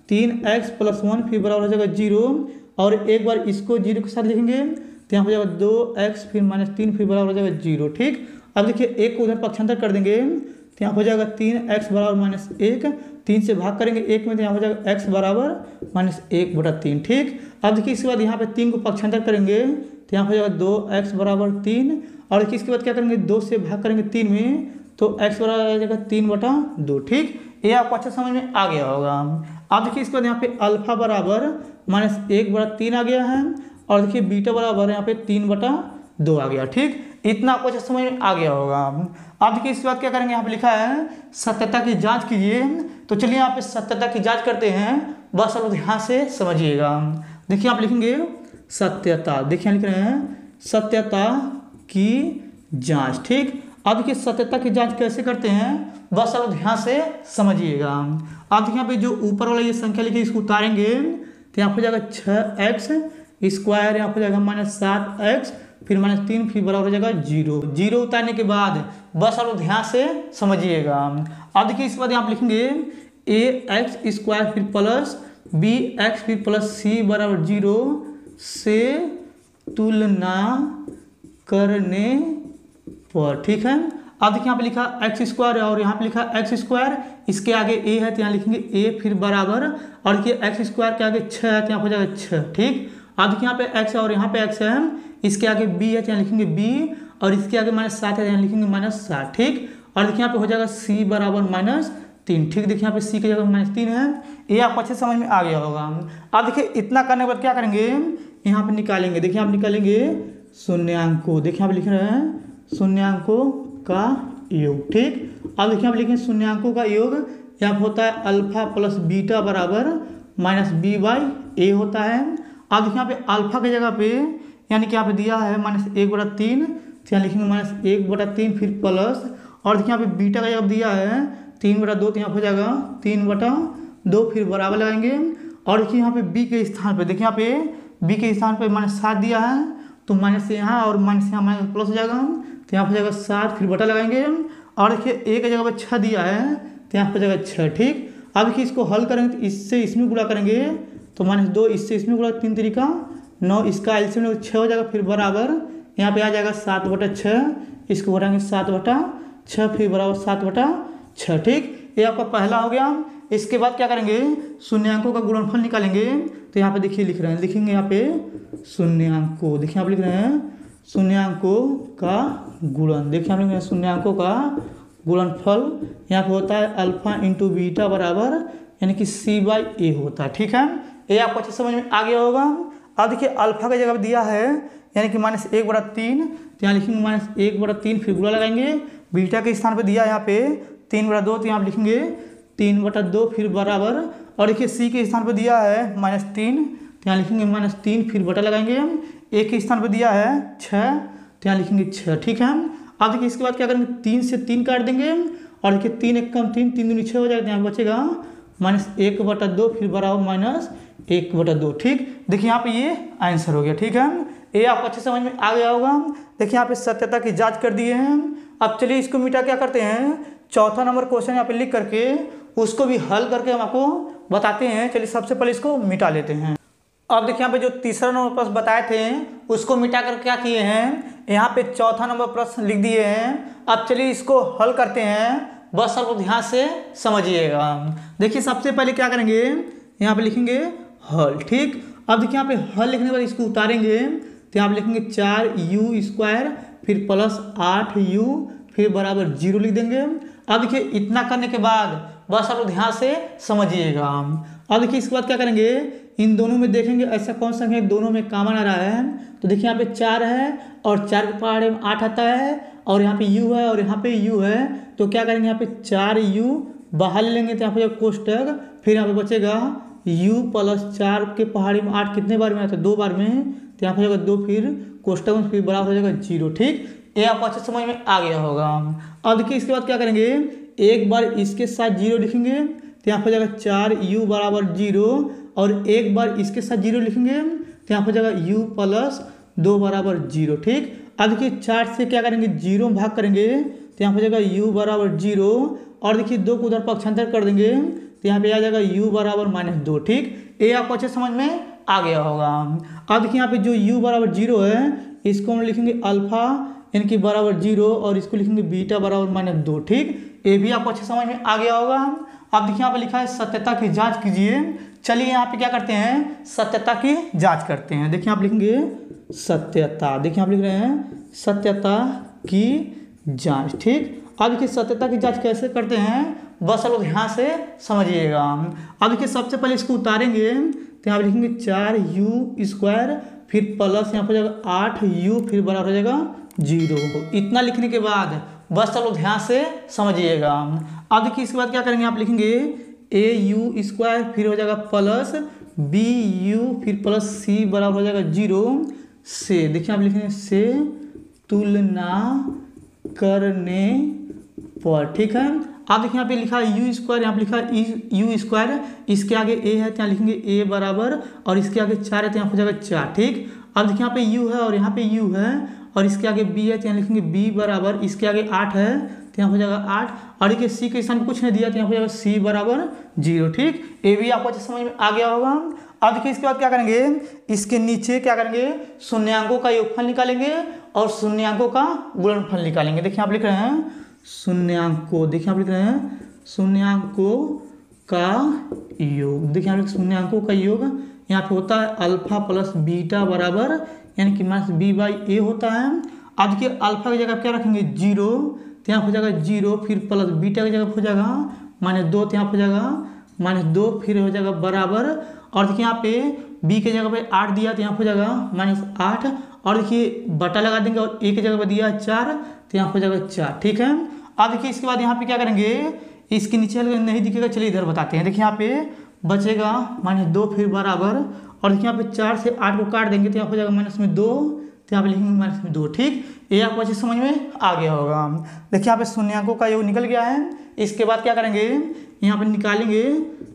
Speaker 1: 3x + 1, फिर बराबर हो जाएगा 0, और एक बार इसको 0 के साथ लिखेंगे, तो यहाँ हो जाएगा 2x, फिर -3, फिर बराबर हो जाएगा 0। ठीक, अब देखिए एक को उधर पक्षांतर कर देंगे, तो यहाँ हो जाएगा 3x बराबर -1, 3 से भाग करेंगे 1 में, तो यहाँ हो जाएगा x बराबर -1/3। ठीक, अब देखिए इसके बाद यहाँ पे 3 को पक्षांतर करेंगे, तो यहाँ हो जाएगा 2x बराबर 3, और देखिए इसके बाद क्या करेंगे, 2 से भाग करेंगे 3 में, तो x बराबर आ जाएगा 3/2। ठीक, ये आपको अच्छा समझ में आ गया होगा। अब देखिए इसके बाद यहाँ पे अल्फा बराबर -1/3 आ गया है। और देखिए बीटा बराबर यहाँ पे 3/2 आ गया। ठीक, इतना आपको अच्छा समझ में आ गया होगा। अब देखिए इसके बाद क्या करेंगे, यहाँ पे लिखा है सत्यता की जांच कीजिए। तो चलिए यहाँ पे सत्यता की जांच करते हैं, बस आप ध्यान से समझिएगा। देखिए आप लिखेंगे सत्यता, देखिए लिख रहे हैं सत्यता की जांच। ठीक, अब देखिए सत्यता की जांच कैसे करते हैं, बस आप ध्यान से समझिएगा। अब देखिए यहाँ पे जो ऊपर वाला ये संख्या लिखी इसको उतारेंगे तो यहाँ हो जाएगा 6x², यहाँ हो जाएगा -7x, फिर -3, फिर बराबर हो जाएगा 0। 0 उतारने के बाद बस आप ध्यान से समझिएगा। अब देखिए इसके बाद यहाँ लिखेंगे ax², फिर प्लस bx, फिर प्लस c बराबर 0 से तुलना करने पर। ठीक है, अब देखिए यहाँ पे लिखा x² और यहाँ पे लिखा x², इसके आगे a है तो यहाँ लिखेंगे a, फिर बराबर, और देखिए x² के आगे 6 है तो यहाँ हो जाएगा 6। ठीक, अब देखिए यहाँ पे x है और यहाँ पे x है, इसके आगे b है तो यहाँ लिखेंगे b, और इसके आगे -7 है तो यहाँ लिखेंगे -7। ठीक, और देखिए यहाँ पे हो जाएगा c बराबर -3। ठीक, देखिए यहाँ पे c की जगह -3 है, ये आपको अच्छे समझ में आ गया होगा। अब देखिए इतना करने के बाद क्या करेंगे, यहाँ पे निकालेंगे। देखिए आप निकालेंगे शून्यांकों, देखिए आप लिख रहे हैं शून्यांकों का योग। ठीक, अब देखिए आप लिखेंगे शून्यांकों का योग, यहाँ होता है अल्फा प्लस बीटा बराबर -b/a होता है। अब देखिए यहाँ पे अल्फा की जगह पे यानी कि यहाँ पे दिया है -1/3, तो यहाँ लिखेंगे -1/3, फिर प्लस, और देखिए यहाँ पे बीटा का जगह दिया है 3/2, तो यहाँ हो जाएगा 3/2, फिर बराबर लगाएंगे। और देखिए यहाँ पे b के स्थान पे, देखिए यहाँ पे b के स्थान पे -7 दिया है, तो माइनस यहाँ और माइनस यहाँ माइनस प्लस हो जाएगा, तो यहाँ हो जाएगा 7, फिर बटा लगाएंगे। और देखिए a की जगह पे 6 दिया है तो यहाँ हो जाएगा 6। ठीक, अब देखिए इसको हल करेंगे तो इससे इसमें गुणा करेंगे तो -2, इससे इसमें गुणा 3 तरीका 9, इसका एलसीएम 6 हो जाएगा, फिर बराबर यहाँ पे आ जाएगा 7/6, इसको बढ़ाएंगे 7/6, फिर बराबर 7/6। ठीक, ये आपका पहला हो गया। इसके बाद क्या करेंगे, शून्यांकों का गुणनफल निकालेंगे। तो यहाँ पे देखिए लिख रहे हैं, लिखेंगे यहाँ पे शून्यांकों, देखिए आप लिख रहे हैं शून्यांकों का गुणन। देखिए आप लिख रहे हैं शून्यांकों का गुणनफल, यहाँ पे होता है अल्फा इंटू बीटा बराबर यानी कि c/a होता है। ठीक है, ये आपको अच्छे समझ में आ गया होगा। अब देखिए अल्फा की जगह दिया है यानी कि -1/3, तो यहाँ लिखेंगे -1/3, फिर गुणा लगाएंगे। बीटा के स्थान पे दिया है यहाँ पे 3/2, तो यहाँ लिखेंगे 3/2, फिर बराबर, और देखिए c के स्थान पे दिया है -3, तो यहाँ लिखेंगे -3, फिर बटा लगाएंगे। a के स्थान पे दिया है 6, तो यहाँ लिखेंगे 6। ठीक है, अब देखिए इसके बाद क्या करेंगे, 3 से 3 काट देंगे, और देखिए 3 एक कम 3, 3 दूनी 6 हो जाएगा, तो यहाँ बचेगा -1/2, फिर बराबर -1/2। ठीक, देखिए यहाँ पे ये आंसर हो गया। ठीक है, ये आपको अच्छे समझ में आ गया होगा। देखिए यहाँ पे सत्यता की जांच कर दिए हैं। अब चलिए इसको मिटा क्या करते हैं, चौथा नंबर क्वेश्चन यहाँ पे लिख करके उसको भी हल करके हम आपको बताते हैं। चलिए सबसे पहले इसको मिटा लेते हैं। अब देखिए यहाँ पे जो तीसरा नंबर प्रश्न बताए थे उसको मिटा कर क्या किए हैं, यहाँ पे चौथा नंबर प्रश्न लिख दिए हैं। अब चलिए इसको हल करते हैं, बस आप ध्यान से समझिएगा। देखिए सबसे पहले क्या करेंगे, यहाँ पे लिखेंगे हल। ठीक, अब देखिए यहाँ पे हल लिखने के बाद इसको उतारेंगे, तो यहाँ पे लिखेंगे 4u², फिर प्लस 8u, फिर बराबर 0 लिख देंगे। अब देखिए इतना करने के बाद बस आप ध्यान से समझिएगा। अब देखिए इसके बाद क्या करेंगे, इन दोनों में देखेंगे ऐसा कौन सा है दोनों में कॉमन आ रहा है। तो देखिए यहाँ पे 4 है और 4 के पहाड़े में 8 आता है, और यहाँ पे u है और यहाँ पे u है, तो क्या करेंगे यहाँ पे 4u बाहर ले लेंगे, तो यहाँ पे कोष्टक, फिर यहाँ पे बचेगा u प्लस 4 के पहाड़ी में 8 कितने बार में आता है, 2 बार में, तो यहाँ पे हो जाएगा 2, फिर कोष्टक में फिर बराबर हो जाएगा 0। ठीक, ये आपको अच्छे समझ में आ गया होगा। अब देखिए इसके बाद क्या करेंगे, एक बार इसके साथ 0 लिखेंगे, तो यहाँ पे हो जाएगा 4u बराबर 0, और एक बार इसके साथ 0 लिखेंगे, तो यहाँ पे हो जाएगा u प्लस 2 बराबर 0। ठीक, अब देखिए 4 से क्या करेंगे 0 भाग करेंगे, तो यहाँ पे हो जाएगा u बराबर 0, और देखिए 2 को उधर पक्षांतर कर देंगे, तो यहाँ पे आ जाएगा u बराबर -2। ठीक, ये आपको अच्छे समझ में आ गया होगा। अब देखिए यहाँ पे जो u बराबर 0 है इसको हम लिखेंगे अल्फा यानी कि बराबर 0, और इसको लिखेंगे बीटा बराबर -2। ठीक, ये भी आपको अच्छे समझ में आ गया होगा। अब देखिए यहाँ पे लिखा है सत्यता की जांच कीजिए। चलिए यहाँ पे क्या करते हैं, सत्यता की जांच करते हैं। देखिए आप लिखेंगे सत्यता, देखिए आप लिख रहे हैं सत्यता की जांच। ठीक, अब देखिए सत्यता की जांच कैसे करते हैं, बस आप ध्यान से समझिएगा। अब देखिए सबसे पहले इसको उतारेंगे, तो यहाँ लिखेंगे 4u² फिर प्लस यहाँ पर हो जाएगा 8u फिर बराबर हो जाएगा 0। इतना लिखने के बाद बस चलो ध्यान से समझिएगा। अब देखिए इसके बाद क्या करेंगे, आप लिखेंगे au² फिर हो जाएगा प्लस bu फिर प्लस c बराबर हो जाएगा 0 से, देखिए आप लिखेंगे से तुलना करने पर। ठीक है, आप देखिए यहाँ पे लिखा है u², यहाँ पे लिखा है u², इसके आगे a है तो यहाँ लिखेंगे a बराबर, और इसके आगे 4 है तो यहाँ हो जाएगा 4। ठीक, अब देखिए यहाँ पे u है और यहाँ पे u है, और इसके आगे b है तो यहाँ लिखेंगे b बराबर, इसके आगे 8 है तो यहाँ हो जाएगा 8, और देखिए c के स्थान पर कुछ नहीं दिया तो यहाँ हो जाएगा c बराबर 0। ठीक, ये भी आपको अच्छे समझ में आ गया होगा। अब देखिए इसके बाद क्या करेंगे, इसके नीचे क्या करेंगे, शून्यांकों का योगफल निकालेंगे और शून्यांकों का गुणनफल निकालेंगे। देखिए आप लिख रहे हैं शून्यांकों, देखिए आप लिख रहे हैं शून्यांकों का योग। देखिए आप शून्यांकों का योग यहाँ पे होता है अल्फा प्लस बीटा बराबर यानी कि माइनस b/a होता है। अब देखिए अल्फा की जगह क्या रखेंगे 0 तो यहाँ हो जाएगा 0, फिर प्लस बीटा की जगह हो जाएगा -2 तो यहाँ हो जाएगा -2, फिर हो जाएगा बराबर, और देखिए यहाँ पे b के जगह पे 8 दिया तो यहाँ हो जाएगा -8, और देखिए बटा लगा देंगे और a की जगह पे दिया 4 तो यहाँ हो जाएगा 4। ठीक है, अब देखिए इसके बाद यहाँ पे क्या करेंगे, इसके नीचे नहीं दिखेगा, चलिए इधर बताते हैं। देखिए यहाँ पे बचेगा -2 फिर बराबर, और देखिए यहाँ पे 4 से 8 को काट देंगे तो यहाँ हो जाएगा -2 तो यहाँ पे लिखेंगे -2। ठीक, ये आपको अच्छे समझ में आ गया होगा। देखिए यहाँ पे शून्यांकों का योग निकल गया है। इसके बाद क्या करेंगे, यहाँ पे निकालेंगे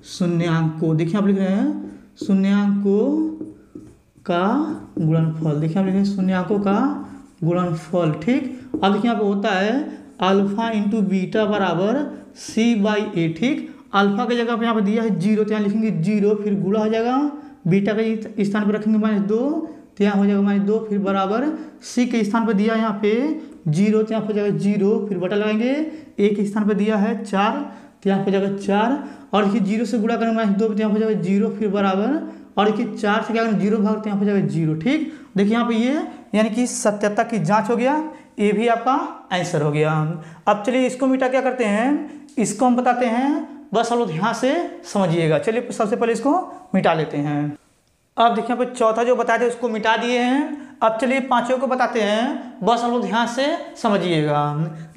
Speaker 1: शून्यांकों। देखिए आप लिख रहे हैं शून्यांकों का गुणनफल। देखिए आप लिख रहे हैं शून्यांकों का गुणनफल। ठीक, अब देखिए यहाँ पे होता है अल्फा इंटू बीटा बराबर c/a। ठीक, अल्फा की जगह पे यहाँ पे दिया है 0 तो यहाँ लिखेंगे 0, फिर गुणा हो जाएगा, बीटा के स्थान पर रखेंगे -2 तो यहाँ हो जाएगा -2, फिर बराबर c के स्थान पर दिया है यहाँ पे 0 तो यहाँ हो जाएगा 0, फिर बटा लगाएंगे, a के स्थान पर दिया है 4 तो यहाँ हो जाएगा 4, और देखिए 0 से गुणा करेंगे -2 तो यहाँ हो जाएगा 0, फिर बराबर, और देखिए 4 से क्या करेंगे 0 भाग तो यहाँ हो जाएगा 0। ठीक, देखिए यहाँ पे ये यानी कि सत्यता की जांच हो गया, ये भी आपका आंसर हो गया। अब चलिए इसको मिटा क्या करते हैं, इसको हम बताते हैं, बस आप लोग ध्यान से समझिएगा। चलिए सबसे पहले इसको मिटा लेते हैं। अब देखिए यहाँ पे चौथा जो बताए थे उसको मिटा दिए हैं। अब चलिए पांचों को बताते हैं, बस आप लोग ध्यान से समझिएगा।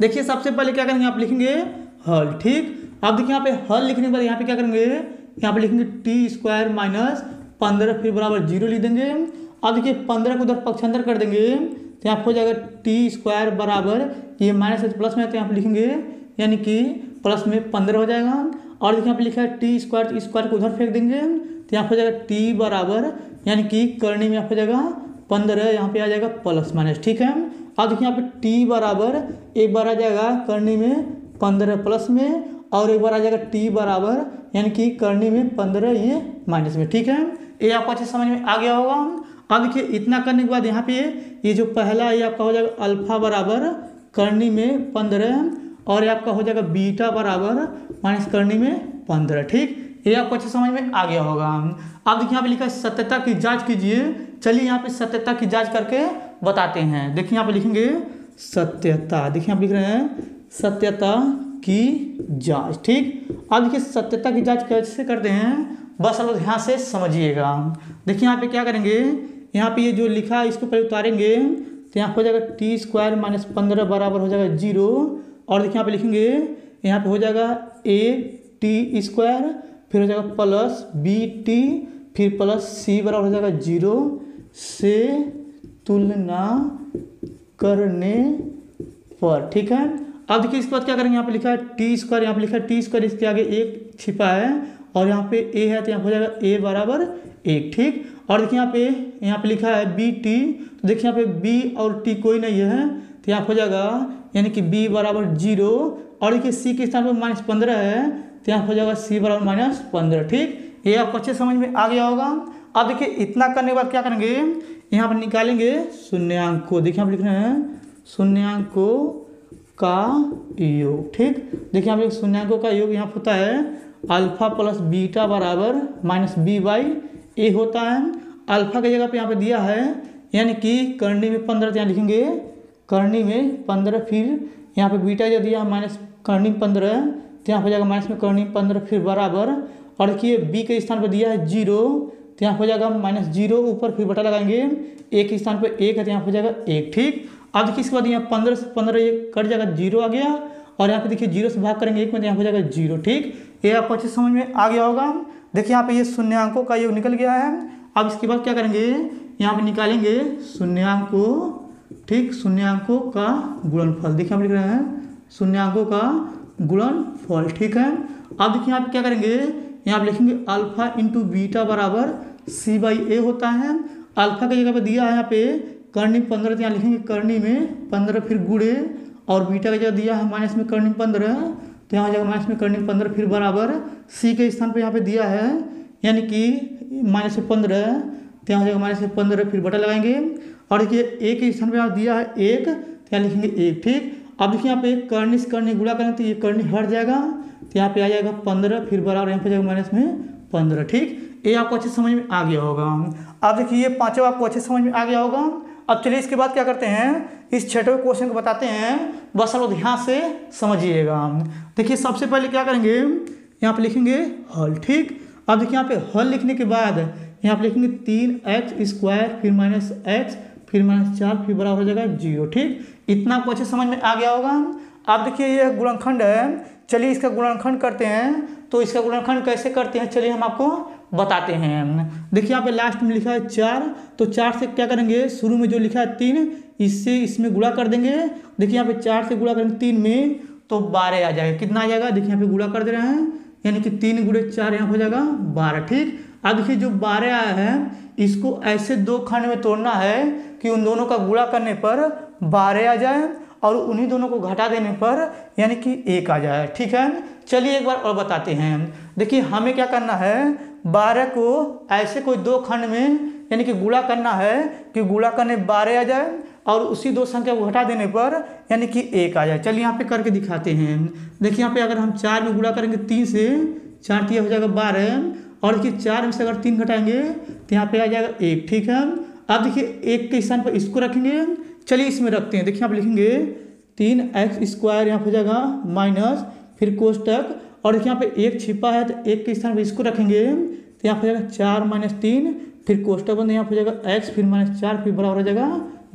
Speaker 1: देखिए सबसे पहले क्या करेंगे, आप लिखेंगे हल। ठीक, अब देखिए यहाँ पे हल लिखने के बाद यहाँ पे क्या करेंगे, यहाँ पे लिखेंगे t² - 15 फिर बराबर 0 लिख देंगे। अब देखिए 15 को उधर पक्षांतर कर देंगे तो यहाँ हो जाएगा t² बराबर, ये माइनस है प्लस में तो यहाँ पे लिखेंगे यानी कि प्लस में 15 हो जाएगा, और देखिए यहाँ पे लिखा है t² तो स्क्वायर को उधर फेंक देंगे तो यहाँ हो जाएगा t बराबर यानी कि करनी में यहाँ हो जाएगा 15, यहाँ पे आ जाएगा प्लस माइनस। ठीक है, अब देखिए यहाँ पे t बराबर एक बार आ जाएगा करनी में 15 प्लस में, और एक बार आ जाएगा t बराबर यानी कि करनी में 15 ये माइनस में। ठीक है, ये आपको अच्छे समझ में आ गया होगा। अब देखिए इतना करने के बाद यहाँ पे ये जो पहला ये आपका हो जाएगा अल्फा बराबर करनी में 15, और ये आपका हो जाएगा बीटा बराबर माइनस करनी में 15। ठीक, ये आपको अच्छे समझ में आ गया होगा। अब देखिए यहाँ पे लिखा है सत्यता की जांच कीजिए। चलिए यहाँ पे सत्यता की जांच करके बताते हैं। देखिए यहाँ पे लिखेंगे सत्यता, देखिए आप लिख रहे हैं सत्यता की जांच। ठीक, अब देखिए सत्यता की जांच कैसे करते हैं, बस आप लोग ध्यान से समझिएगा। देखिए यहाँ पे क्या करेंगे, यहाँ पे ये जो लिखा है इसको पहले उतारेंगे तो यहाँ हो जाएगा t² - 15 बराबर हो जाएगा 0, और देखिए यहाँ पे लिखेंगे यहाँ पे हो जाएगा at² फिर हो जाएगा प्लस bt फिर प्लस c बराबर हो जाएगा 0 से तुलना करने पर। ठीक है, अब देखिए इसके बाद क्या करेंगे, यहाँ पे लिखा है t², यहाँ पे लिखा है t², इसके आगे 1 छिपा है, और यहाँ पे a है तो यहाँ हो जाएगा a बराबर 1। ठीक, और देखिए यहाँ पे लिखा है bt, तो देखिए यहाँ पे b और t कोई नहीं है तो यहाँ हो जाएगा यानी कि b बराबर 0, और देखिए c के स्थान पर -15 है तो यहाँ हो जाएगा c बराबर -15। ठीक, ये आपको अच्छे समझ में आ गया होगा। अब देखिए इतना करने के बाद क्या करेंगे, यहाँ पर निकालेंगे शून्यांकों। देखिए आप लिख रहे हैं शून्यांकों का योग। ठीक, देखिए यहाँ पे शून्यांकों का योग यहाँ होता है अल्फा प्लस बीटा बराबर -b/a होता है। अल्फा की जगह पे यहाँ पे दिया है यानी कि करनी में 15 तो यहाँ लिखेंगे करनी में 15, फिर यहाँ पे बीटा जो दिया माइनस करनी 15 तो यहाँ हो जाएगा माइनस में करनी 15 फिर बराबर, और देखिए b के स्थान पर दिया है 0 तो यहाँ हो जाएगा -0 ऊपर फिर बटा लगाएंगे, एक के स्थान पर 1 है तो यहाँ हो जाएगा 1। ठीक, अब देखिए इसके बाद यहाँ 15 से 15 ये कट जाएगा, 0 आ गया। और यहाँ पे देखिए 0 से भाग करेंगे 1 में तो यहाँ हो जाएगा 0। ठीक, ये आपको अच्छे समझ में आ गया होगा। देखिए यहाँ पे ये शून्यांकों का योग निकल गया है। अब इसके बाद क्या करेंगे, यहाँ पे निकालेंगे शून्यांकों। ठीक, शून्यांकों का गुणनफल। देखिए हम लिख रहे हैं शून्यांकों का गुणनफल। ठीक है, अब देखिए यहाँ पे क्या करेंगे, यहाँ पे लिखेंगे अल्फा इंटू बीटा बराबर c/a होता है। अल्फा की जगह पे दिया है यहाँ पे कर्णी 15, तो यहाँ लिखेंगे कर्णी में 15 फिर गुणे, और बीटा की जगह दिया है माइनस में कर्णी 15, तो यहाँ हो जाएगा माइनस में कर्णी 15 फिर बराबर c के स्थान पे यहाँ पे दिया है यानी कि -15, तो यहाँ हो जाएगा -15 फिर बटा लगाएंगे। और देखिए a के स्थान पे यहाँ दिया है 1, तो यहाँ लिखेंगे 1। ठीक, अब देखिए यहाँ पे कर्णी से कर्णी गुणा करें तो ये कर्णी हट जाएगा, तो यहाँ पे आ जाएगा 15 फिर बराबर यहाँ पे जाएगा -15। ठीक, ये आपको अच्छे समझ में आ गया होगा। अब देखिए ये पांचों आपको अच्छे समझ में आ गया होगा। अब चलिए इसके बाद क्या करते हैं, इस छठवें क्वेश्चन को बताते हैं, बस आप ध्यान से समझिएगा। देखिए सबसे पहले क्या करेंगे, यहाँ पे लिखेंगे हल। ठीक, अब देखिए यहाँ पे हल लिखने के बाद यहाँ पे लिखेंगे 3x² फिर -x फिर -4 फिर बराबर हो जाएगा 0। ठीक, इतना आपको अच्छे समझ में आ गया होगा। अब देखिए ये गुणनखंड है, चलिए इसका गुणनखंड करते हैं। तो इसका गुणनखंड कैसे करते हैं चलिए हम आपको बताते हैं। देखिए यहाँ पे लास्ट में लिखा है 4, तो 4 से क्या करेंगे, शुरू में जो लिखा है 3 इससे इसमें गुणा कर देंगे। देखिए यहाँ पे 4 से गुणा करेंगे 3 में तो 12 आ जाएगा। कितना आ जाएगा, देखिए यहाँ पे गुणा कर दे रहे हैं यानी कि 3 × 4 यहाँ हो जाएगा 12। ठीक, अब देखिए जो 12 आया है इसको ऐसे दो खंड में तोड़ना है कि उन दोनों का गुणा करने पर 12 आ जाए और उन्हीं दोनों को घटा देने पर यानी कि 1 आ जाए। ठीक है, चलिए एक बार और बताते हैं। देखिए हमें क्या करना है, 12 को ऐसे कोई दो खंड में यानी कि गुणा करना है कि गुणा करने 12 आ जाए और उसी दो संख्या को घटा देने पर यानी कि 1 आ जाए। चलिए यहाँ पे करके दिखाते हैं। देखिए यहाँ पे अगर हम 4 में गुणा करेंगे 3 से, 4 3 हो जाएगा 12, और देखिए 4 में से अगर 3 घटाएंगे तो यहाँ पे आ जाएगा 1। ठीक है, अब देखिए 1 के स्थान पर इसको रखेंगे, चलिए इसमें रखते हैं। देखिए आप लिखेंगे 3x² यहाँ हो जाएगा माइनस फिर कोष्टक, और देखिए यहाँ पे 1 छिपा है तो 1 के स्थान पर इसको रखेंगे तो यहाँ हो जाएगा 4 - 3 फिर कोष्टक बंद, यहाँ हो जाएगा x फिर -4 फिर बराबर हो जाएगा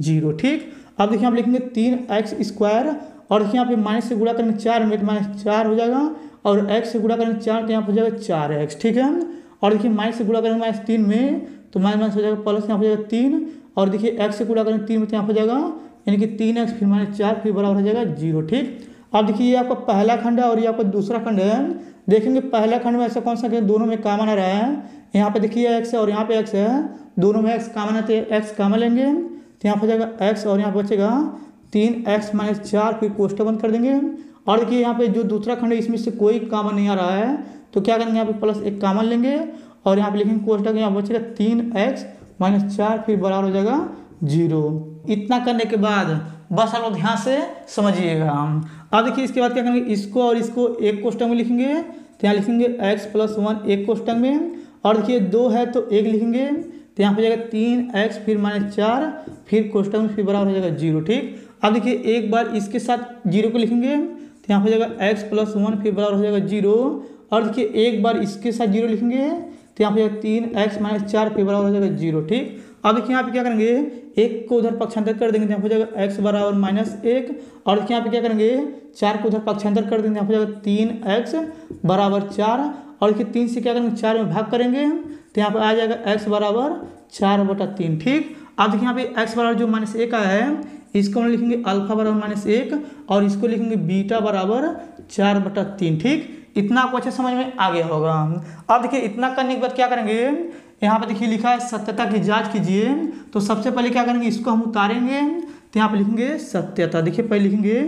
Speaker 1: 0। ठीक, अब देखिए आप लिखेंगे 3x² और देखिए यहाँ पे माइनस से गुणा करेंगे 4 में तो -4 हो जाएगा, और x से गुणा करेंगे 4 तो यहाँ हो जाएगा 4x। ठीक है, और देखिए माइनस से गुणा करेंगे -3 में तो माइनस हो जाएगा प्लस यहाँ हो जाएगा 3, और देखिए x से गुणा करेंगे 3 में तो यहाँ हो जाएगा यानी कि 3x फिर -4 फिर बराबर हो जाएगा 0। ठीक, अब देखिए ये आपका पहला खंड है और ये आपका दूसरा खंड है। देखेंगे पहला खंड में ऐसा कौन सा है, दोनों में कॉमन आ रहा है। यहाँ पे देखिए x है और यहाँ पे x है, दोनों में x कॉमन है तो x कॉमन लेंगे तो यहाँ हो जाएगा x, और यहाँ बचेगा 3x - 4 फिर कोष्टक बंद कर देंगे। और देखिए यहाँ पे जो दूसरा खंड है इसमें से कोई कॉमन नहीं आ रहा है तो क्या करेंगे, यहाँ पे प्लस 1 कॉमन लेंगे और यहाँ पे लिखेंगे कोष्टक, यहाँ बचेगा 3x - 4 फिर बराबर हो जाएगा 0। इतना करने के बाद बस आप लोग ध्यान से समझिएगा। अब देखिए इसके बाद क्या करेंगे, इसको और इसको एक कोष्टक में लिखेंगे तो यहाँ लिखेंगे x + 1 एक कोष्टक में, और देखिए 2 है तो 1 लिखेंगे तो यहाँ हो जाएगा 3x फिर -4 फिर कोष्टक में फिर बराबर हो जाएगा 0। ठीक, अब देखिए एक बार इसके साथ 0 को लिखेंगे तो यहाँ हो जाएगा x + 1 फिर बराबर हो जाएगा 0, और देखिए एक बार इसके साथ 0 लिखेंगे तो यहाँ हो जाएगा 3x - 4 फिर बराबर हो जाएगा 0। ठीक, अब देखिए यहाँ पे क्या करेंगे, एक को उधर पक्षांतर कर देंगे तो यहाँ हो जाएगा x बराबर -1, और देखिए यहाँ पे क्या करेंगे 4 को उधर पक्षांतर कर देंगे यहाँ हो जाएगा 3x बराबर 4, और देखिए 3 से क्या करेंगे 4 में भाग करेंगे तो यहाँ पे आ जाएगा x बराबर 4/3। ठीक, अब देखिए यहाँ पे x बराबर जो -1 आया है इसको हम लिखेंगे अल्फा बराबर -1 और इसको लिखेंगे बीटा बराबर 4/3। ठीक, इतना आपको अच्छे समझ में आ गया होगा। अब देखिए इतना करने के बाद क्या करेंगे, यहाँ पे देखिए लिखा है सत्यता की जांच कीजिए। तो सबसे पहले क्या करेंगे, इसको हम उतारेंगे तो यहाँ पे लिखेंगे सत्यता। देखिए पहले लिखेंगे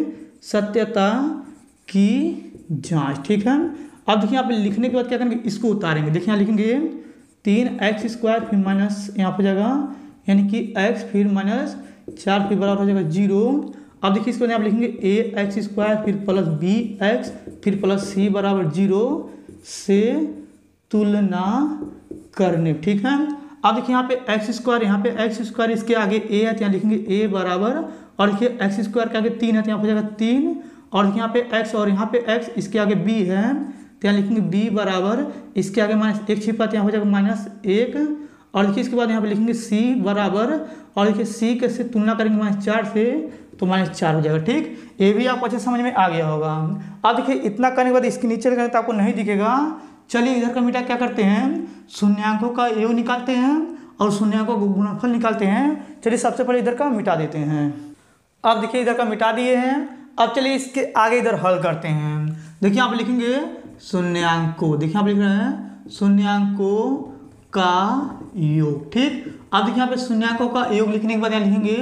Speaker 1: सत्यता की जांच। ठीक है, अब देखिए यहाँ पे लिखने के बाद क्या करेंगे, इसको उतारेंगे। देखिए यहाँ लिखेंगे 3x² फिर माइनस यहाँ पे जाएगा यानी कि x फिर -4 फिर बराबर हो जाएगा 0। अब देखिए इसको यहाँ पे लिखेंगे ax² फिर प्लस bx फिर प्लस c बराबर 0 से तुलना करने। ठीक है, अब देखिए यहाँ पे x², यहाँ पे x² इसके आगे a है तो यहाँ लिखेंगे a बराबर, और देखिए x² के आगे 3 है तो यहाँ हो जाएगा 3, और यहाँ पे x और यहाँ पे x इसके आगे b है तो यहाँ लिखेंगे b बराबर, इसके आगे -1 छिपा तो यहाँ हो जाएगा -1, और देखिए इसके बाद यहाँ पे लिखेंगे c बराबर, और देखिए c के से तुलना करेंगे -4 से तो -4 हो जाएगा। ठीक, ये भी आपको अच्छे समझ में आ गया होगा। अब देखिए इतना करने के बाद इसके नीचे लगाएंगे तो आपको नहीं दिखेगा। चलिए इधर का मीटा क्या करते हैं, शून्यांकों का योग निकालते हैं और शून्यांकों का गुणनफल निकालते हैं। चलिए सबसे पहले इधर का मिटा देते हैं। अब देखिए इधर का मिटा दिए हैं। अब चलिए इसके आगे इधर हल करते हैं। देखिए आप लिखेंगे शून्यांकों, देखिए आप लिख रहे हैं शून्यांकों का योग। ठीक, अब देखिए यहाँ पे शून्यांकों का योग लिखने के बाद यहाँ लिखेंगे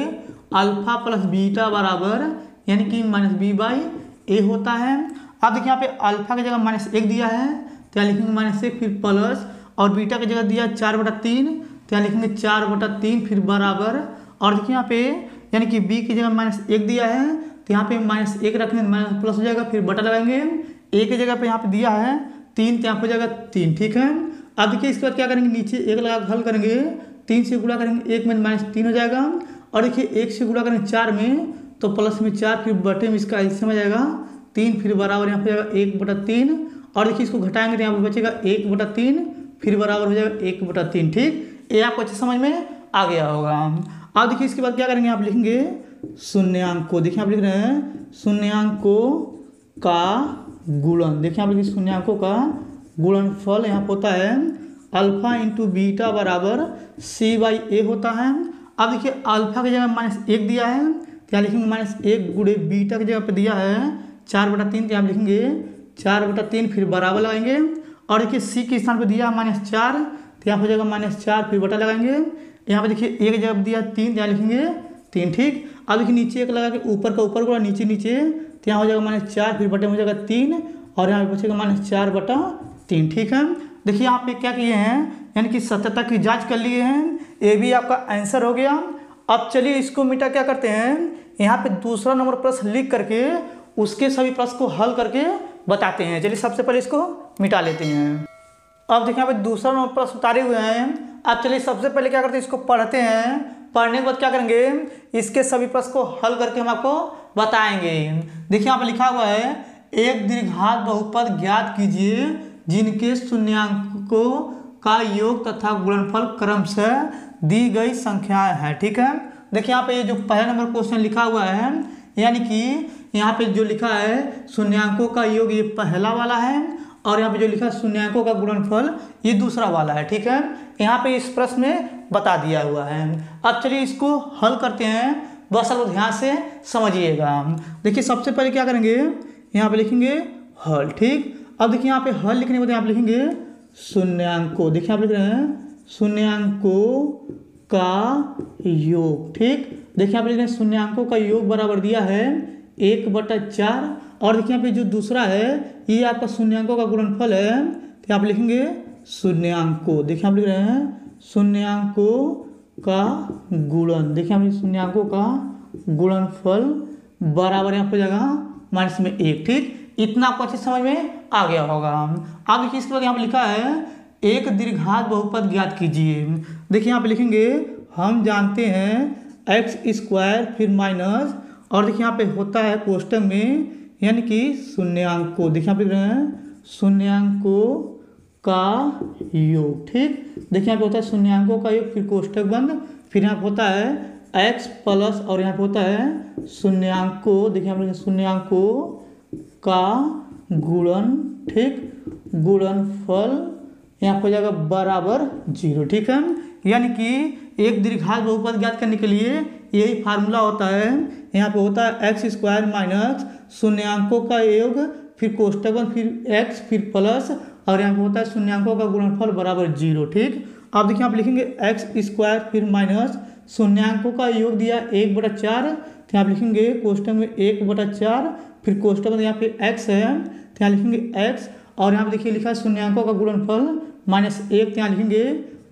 Speaker 1: अल्फा प्लस बीटा बराबर यानी कि -b/a होता है। अब देखिए यहाँ पे अल्फा की जगह -1 दिया है तो यहाँ लिखेंगे -1 फिर प्लस, और बीटा की जगह दिया 4/3 तो यहाँ लिखेंगे 4/3 फिर बराबर, और देखिए यहाँ पे यानी कि b की जगह -1 दिया है तो यहाँ पे -1 रखेंगे प्लस हो जाएगा, फिर बटा लगाएंगे। a की जगह पे यहाँ पे दिया है 3 तो यहाँ पे हो जाएगा 3। ठीक है, अब देखिए इसके बाद क्या करेंगे, नीचे 1 लगा हल करेंगे, 3 से गुणा करेंगे 1 में -3 हो जाएगा, और देखिए 1 से गुणा करेंगे 4 में तो प्लस में 4 फिर बटे में इसका एलसीएम आ जाएगा 3 फिर बराबर यहाँ पे जाएगा 1/3, और देखिए इसको घटाएंगे तो यहाँ पे बचेगा 1/3 फिर बराबर हो जाएगा 1/3। ठीक, ये आपको अच्छे समझ में आ गया होगा। अब देखिए इसके बाद क्या करेंगे, आप लिखेंगे शून्यांकों। देखिए आप लिख रहे हैं शून्यांकों का गुणन। देखिए आप लिखिए शून्यांकों का गुणनफल यहाँ पर होता है अल्फा इंटू बीटा बराबर c/a होता है। अब देखिए अल्फा की जगह -1 दिया है तो यहाँ लिखेंगे -1 गुणे बीटा की जगह पे दिया है 4/3 तो यहाँ लिखेंगे 4/3 फिर बराबर लगाएंगे, और देखिए c के स्थान पे दिया है -4 तो यहाँ हो जाएगा -4 फिर बटा लगाएंगे। यहाँ पे देखिए एक जगह दिया 3 तो यहाँ लिखेंगे 3। ठीक, अब देखिए नीचे 1 लगा के ऊपर का ऊपर गुणा नीचे नीचे तो यहाँ हो जाएगा -4 फिर बटे में हो जाएगा 3, और यहाँ पे बचेगा -4/3। ठीक है, देखिए यहाँ पे क्या किए हैं, यानी कि सत्यता की जांच कर लिए हैं। ये भी आपका आंसर हो गया। अब चलिए इसको मिटा क्या करते हैं, यहाँ पे दूसरा नंबर प्रश्न लिख करके उसके सभी प्रश्न को हल करके बताते हैं। चलिए सबसे पहले इसको मिटा लेते हैं। अब देखिए यहाँ पे दूसरा नंबर प्रश्न उतारे हुए हैं। अब चलिए सबसे पहले क्या करते हैं, इसको पढ़ते हैं। पढ़ने के बाद क्या करेंगे, इसके सभी प्रश्न को हल करके हम आपको बताएंगे। देखिए यहाँ पे लिखा हुआ है एक द्विघात बहुपद ज्ञात कीजिए जिनके शून्यांकों का योग तथा गुणनफल क्रमशः दी गई संख्याएं हैं। ठीक है, देखिए यहाँ पे ये जो पहला नंबर क्वेश्चन लिखा हुआ है, यानी कि यहाँ पे जो लिखा है शून्यांकों का योग ये पहला वाला है, और यहाँ पे जो लिखा है शून्यांकों का गुणनफल ये दूसरा वाला है। ठीक है, यहाँ पे इस प्रश्न में बता दिया हुआ है। अब चलिए इसको हल करते हैं, बस आप ध्यान से समझिएगा। देखिए सबसे पहले क्या करेंगे, यहाँ पे लिखेंगे हल। ठीक, अब देखिए यहाँ पे हल लिखने के बाद यहाँ पे लिखेंगे शून्यांकों। देखिए आप लिख रहे हैं शून्यांकों का योग। ठीक, देखिए आप लिख रहे हैं शून्यांकों का योग बराबर दिया है 1/4, और देखिए यहाँ पे जो दूसरा है ये आपका शून्यांकों का गुणनफल है तो आप लिखेंगे शून्यांकों। देखिए आप लिख रहे हैं शून्यांकों का गुणन। देखिए आप शून्यांकों का गुणनफल बराबर यहाँ पे जाएगा -1। ठीक, इतना आपको अच्छी समझ में आ गया होगा। अब देखिए इसके बाद यहाँ पे लिखा है एक द्विघात बहुपद ज्ञात कीजिए। देखिए यहाँ पे लिखेंगे हम जानते हैं x² फिर माइनस, और देखिए यहाँ पे होता है कोष्टक में यानी कि शून्यांकों। देखिए आप लिख रहे हैं शून्यांकों का योग। ठीक, देखिए यहाँ पे होता है शून्यांकों का योग फिर कोष्टक बंद, फिर यहाँ पे होता है x प्लस, और यहाँ पे होता है शून्यांकों। देखिए यहाँ पे शून्यांकों का गुणन। ठीक, गुणनफल यहाँ पे हो जाएगा बराबर 0। ठीक है, यानी कि एक द्विघात बहुपद ज्ञात करने के लिए यही फार्मूला होता है। यहाँ पे होता है x² माइनस शून्यांकों का योग फिर कोष्टक बंद फिर x फिर प्लस, और यहाँ पे होता है शून्यांकों का गुणनफल बराबर 0। ठीक, अब देखिए आप लिखेंगे x² फिर माइनस शून्यांकों का योग दिया 1/4 तो आप लिखेंगे कोष्टक में 1/4 फिर कोष्टक में यहाँ पे x है तो यहाँ लिखेंगे x, और यहाँ पे देखिए लिखा है शून्यांकों का गुणनफल -1 तो यहाँ लिखेंगे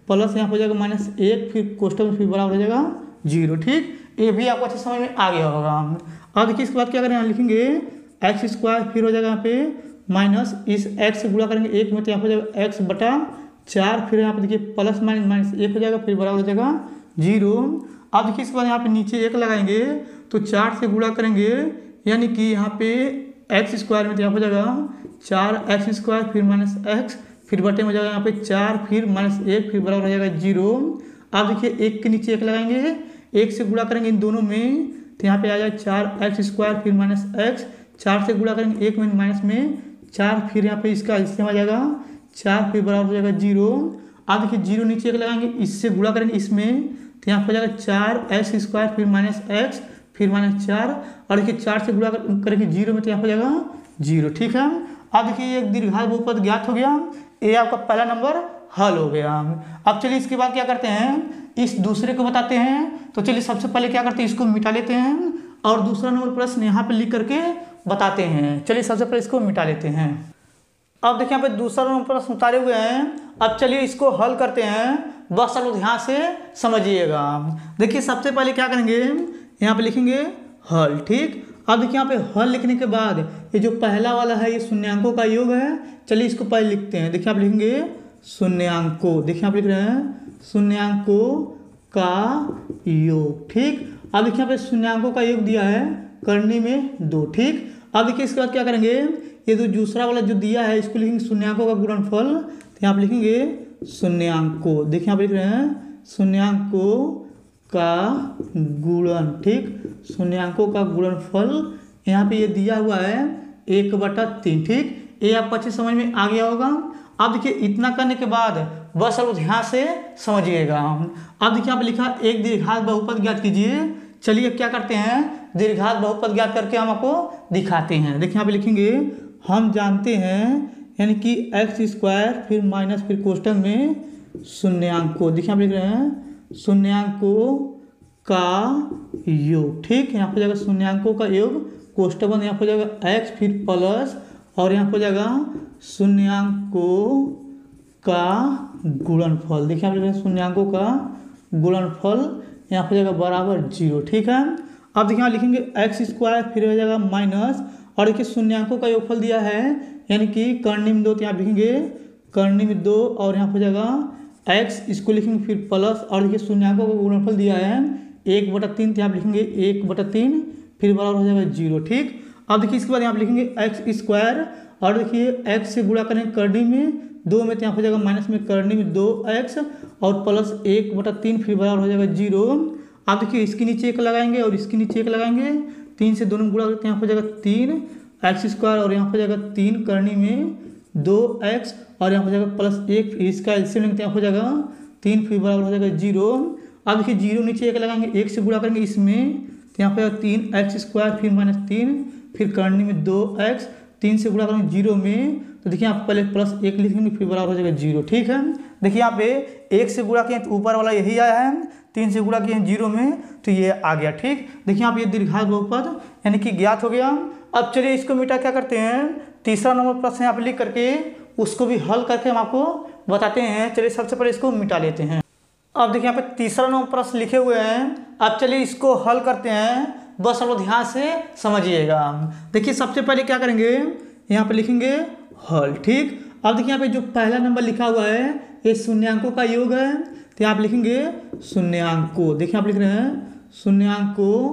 Speaker 1: प्लस, यहाँ हो जाएगा -1 फिर कोष्टक में फिर बराबर हो जाएगा 0। ठीक, ये भी आपको अच्छे समझ में आ गया होगा। अब देखिए इसके बाद क्या करें, यहाँ लिखेंगे x² फिर हो जाएगा यहाँ पे माइनस इस x से गुणा करेंगे 1 में तो यहाँ हो जाएगा x/4, फिर यहाँ पे देखिए प्लस -1 हो जाएगा फिर बराबर हो जाएगा 0। अब देखिए इसके बाद यहाँ पे नीचे 1 लगाएंगे तो 4 से गुणा करेंगे यानी कि यहाँ पे x² में तो यहाँ हो जाएगा 4x² फिर -x फिर बटे में हो जाएगा यहाँ पे 4, फिर -1, फिर बराबर हो जाएगा 0। अब देखिए 1 के नीचे 1 लगाएंगे, 1 से गुणा करेंगे इन दोनों में तो यहाँ पे आ जाएगा 4x², फिर -x, 4 से गुणा करेंगे 1 में माइनस में 4, फिर यहाँ पे इसका एलसीएम आ जाएगा 4, फिर बराबर हो जाएगा 0। अब देखिए 0 नीचे 1 लगाएंगे, इससे गुणा करेंगे इसमें तो यहाँ पे हो जाएगा 4x², फिर -x, फिर -4, और देखिए 4 से गुणा करेंगे 0 में तो यहाँ पे हो जाएगा 0। ठीक है, अब देखिए एक दीर्घात बहुपद ज्ञात हो गया, ये आपका पहला नंबर हल हो गया। अब चलिए इसके बाद क्या करते हैं, इस दूसरे को बताते हैं। तो चलिए सबसे पहले क्या करते हैं, इसको मिटा लेते हैं और दूसरा नंबर प्रश्न यहाँ पे लिख करके बताते हैं। चलिए सबसे पहले इसको मिटा लेते हैं। अब देखिए यहाँ पे दूसरा नंबर प्रश्न उतारे हुए हैं। अब चलिए इसको हल करते हैं, बस आप लोग ध्यान से समझिएगा। देखिए सबसे पहले क्या करेंगे, यहाँ पे लिखेंगे हल। ठीक, अब देखिए यहाँ पे हल लिखने के बाद ये जो पहला वाला है ये शून्यांकों का योग है। चलिए इसको पहले लिखते हैं। देखिए आप लिखेंगे शून्यांकों, देखिए आप लिख रहे हैं शून्यांकों का योग। ठीक, अब देखिए यहाँ पे शून्यांकों का योग दिया है करनी में 2। ठीक, अब देखिए इसके बाद क्या करेंगे, ये जो दूसरा वाला जो दिया है इसको लिखेंगे शून्यांकों का गुणनफल। तो यहाँ पे लिखेंगे शून्यांकों, देखिए यहाँ पे लिख रहे हैं शून्यांकों का गुणन। ठीक, शून्यांकों का गुणनफल यहाँ पे ये दिया हुआ है 1/3। ठीक, ये आपको अच्छी समझ में आ गया होगा। अब देखिए इतना करने के बाद बस अब ध्यान से समझिएगा। अब देखिए यहाँ पे लिखा एक दीर्घात बहुपद ज्ञात कीजिए। चलिए क्या करते हैं, दीर्घात बहुपद ज्ञात करके हम आपको दिखाते हैं। देखिए यहाँ पे लिखेंगे हम जानते हैं, यानी कि x², फिर माइनस, फिर कोष्टक में शून्यांकों। देखिए यहाँ पे लिख रहे हैं शून्यांकों का योग। ठीक, यहाँ पे जाएगा शून्यांकों का योग, कोष्टक बंद, यहाँ पे जाएगा x, फिर प्लस, और यहाँ पे जाएगा शून्यांकों का गुणनफल। देखिए यहाँ पे लिख रहे हैं शून्यांकों का गुणनफल, यहाँ पे जाएगा बराबर 0। ठीक है, अब देखिए यहाँ लिखेंगे x², फिर हो जाएगा माइनस, और देखिए शून्यांकों का योगफल दिया है यानी कि करनी में 2, तो यहाँ लिखेंगे करनी में 2, और यहाँ पे जाएगा x, इसको लिखेंगे फिर प्लस, और देखिए शून्यांकों का गुणनफल दिया है 1/3, तो यहाँ लिखेंगे 1/3, फिर बराबर हो जाएगा 0। ठीक, अब देखिए इसके बाद यहाँ पे लिखेंगे x², और देखिए x से गुणा करेंगे करनी में 2 में, तो यहाँ हो जाएगा माइनस में करनी में 2x, और प्लस 1/3, फिर बराबर हो जाएगा 0। अब देखिए इसके नीचे 1 लगाएंगे और इसके नीचे 1 लगाएंगे, 3 से दोनों गुणा करते हैं, यहाँ हो जाएगा 3x², और यहाँ हो जाएगा 3 करनी में 2x, और यहाँ हो जाएगा +1, फिर इसका एलसीएम लेंगे, यहाँ हो जाएगा 3, फिर बराबर हो जाएगा 0। अब देखिए 0 नीचे 1 लगाएंगे, 1 से गुणा करेंगे इसमें, तो यहाँ पे 3x², फिर -3, फिर करनी में 2x, 3 से गुणा करेंगे 0 में, तो देखिए आप पहले +1 लिखेंगे, फिर बराबर हो जाएगा 0। ठीक है, देखिए यहाँ पे 1 से गुणा किए तो ऊपर वाला यही आया है, 3 से गुणा किए 0 में तो ये आ गया। ठीक, देखिए यहाँ पे ये दीर्घात बहुपद यानी कि ज्ञात हो गया। अब चलिए इसको मिटा क्या करते हैं, तीसरा नंबर प्रश्न यहाँ पे लिख करके उसको भी हल करके हम आपको बताते हैं। चलिए सबसे पहले इसको मिटा लेते हैं। अब देखिए यहाँ पे तीसरा नंबर प्रश्न लिखे हुए हैं। अब चलिए इसको हल करते हैं, बस आप लोग ध्यान से समझिएगा। देखिए सबसे पहले क्या करेंगे, यहाँ पे लिखेंगे हल। ठीक, अब देखिए यहाँ पे जो पहला नंबर लिखा हुआ है ये शून्यांकों का योग है, तो यहाँ पे लिखेंगे शून्यांकों। देखिए आप लिख रहे हैं शून्यांकों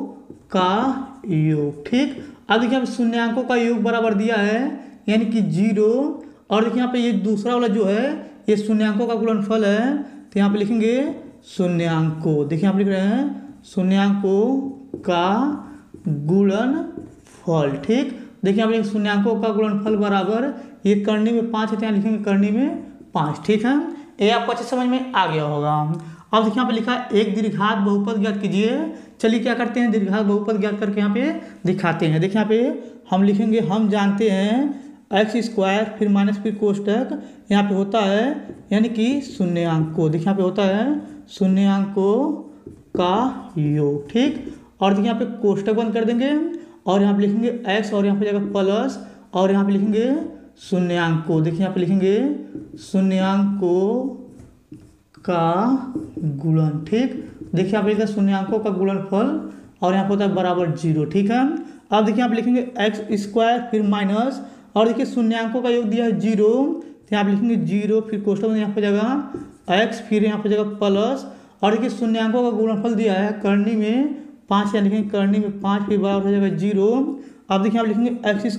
Speaker 1: का योग। ठीक, अब देखिए यहाँ पे शून्यांकों का योग बराबर दिया है यानी कि 0, और देखिए यहाँ पे ये दूसरा वाला जो है ये शून्यांकों का गुणनफल है, तो यहाँ पे लिखेंगे शून्यांकों। देखिए आप लिख रहे हैं शून्यांकों का गुणनफल। ठीक, देखिए यहाँ पे शून्यांकों का गुणनफल बराबर, ये करनी में 5 है तो यहाँ लिखेंगे करनी में 5। ठीक है, ये आपको अच्छे समझ में आ गया होगा। अब देखिए यहाँ पे लिखा है एक दीर्घात बहुपद ज्ञात कीजिए। चलिए क्या करते हैं, दीर्घात बहुपद ज्ञात करके यहाँ पे दिखाते हैं। देखिए यहाँ पे हम लिखेंगे हम जानते हैं x², फिर माइनस, फिर कोष्टक, यहाँ पे होता है यानी कि शून्यांकों। देखिए यहाँ पे होता है शून्यांकों का योग। ठीक, और देखिए यहाँ पे कोष्टक बंद कर देंगे, और यहाँ पे लिखेंगे x, और यहाँ पे जाएगा प्लस, और यहाँ पे लिखेंगे शून्यांकों। देखिए यहाँ पे लिखेंगे शून्यांकों का गुणन। ठीक, देखिए यहाँ पे लिखा शून्यांकों का गुणनफल, और यहाँ पे होता है बराबर 0। ठीक है, अब देखिए यहाँ पे लिखेंगे x², फिर माइनस, और देखिए शून्यांकों का योग दिया है 0, तो यहाँ पे लिखेंगे 0, फिर कोष्टक में यहाँ पे जाएगा x, फिर यहाँ पे जाएगा प्लस, और देखिए शून्यांकों का गुणनफल दिया है करनी में 5, यहाँ लिखेंगे करनी में 5, फिर बराबर हो जाएगा 0। अब देखिए आप लिखेंगे x²,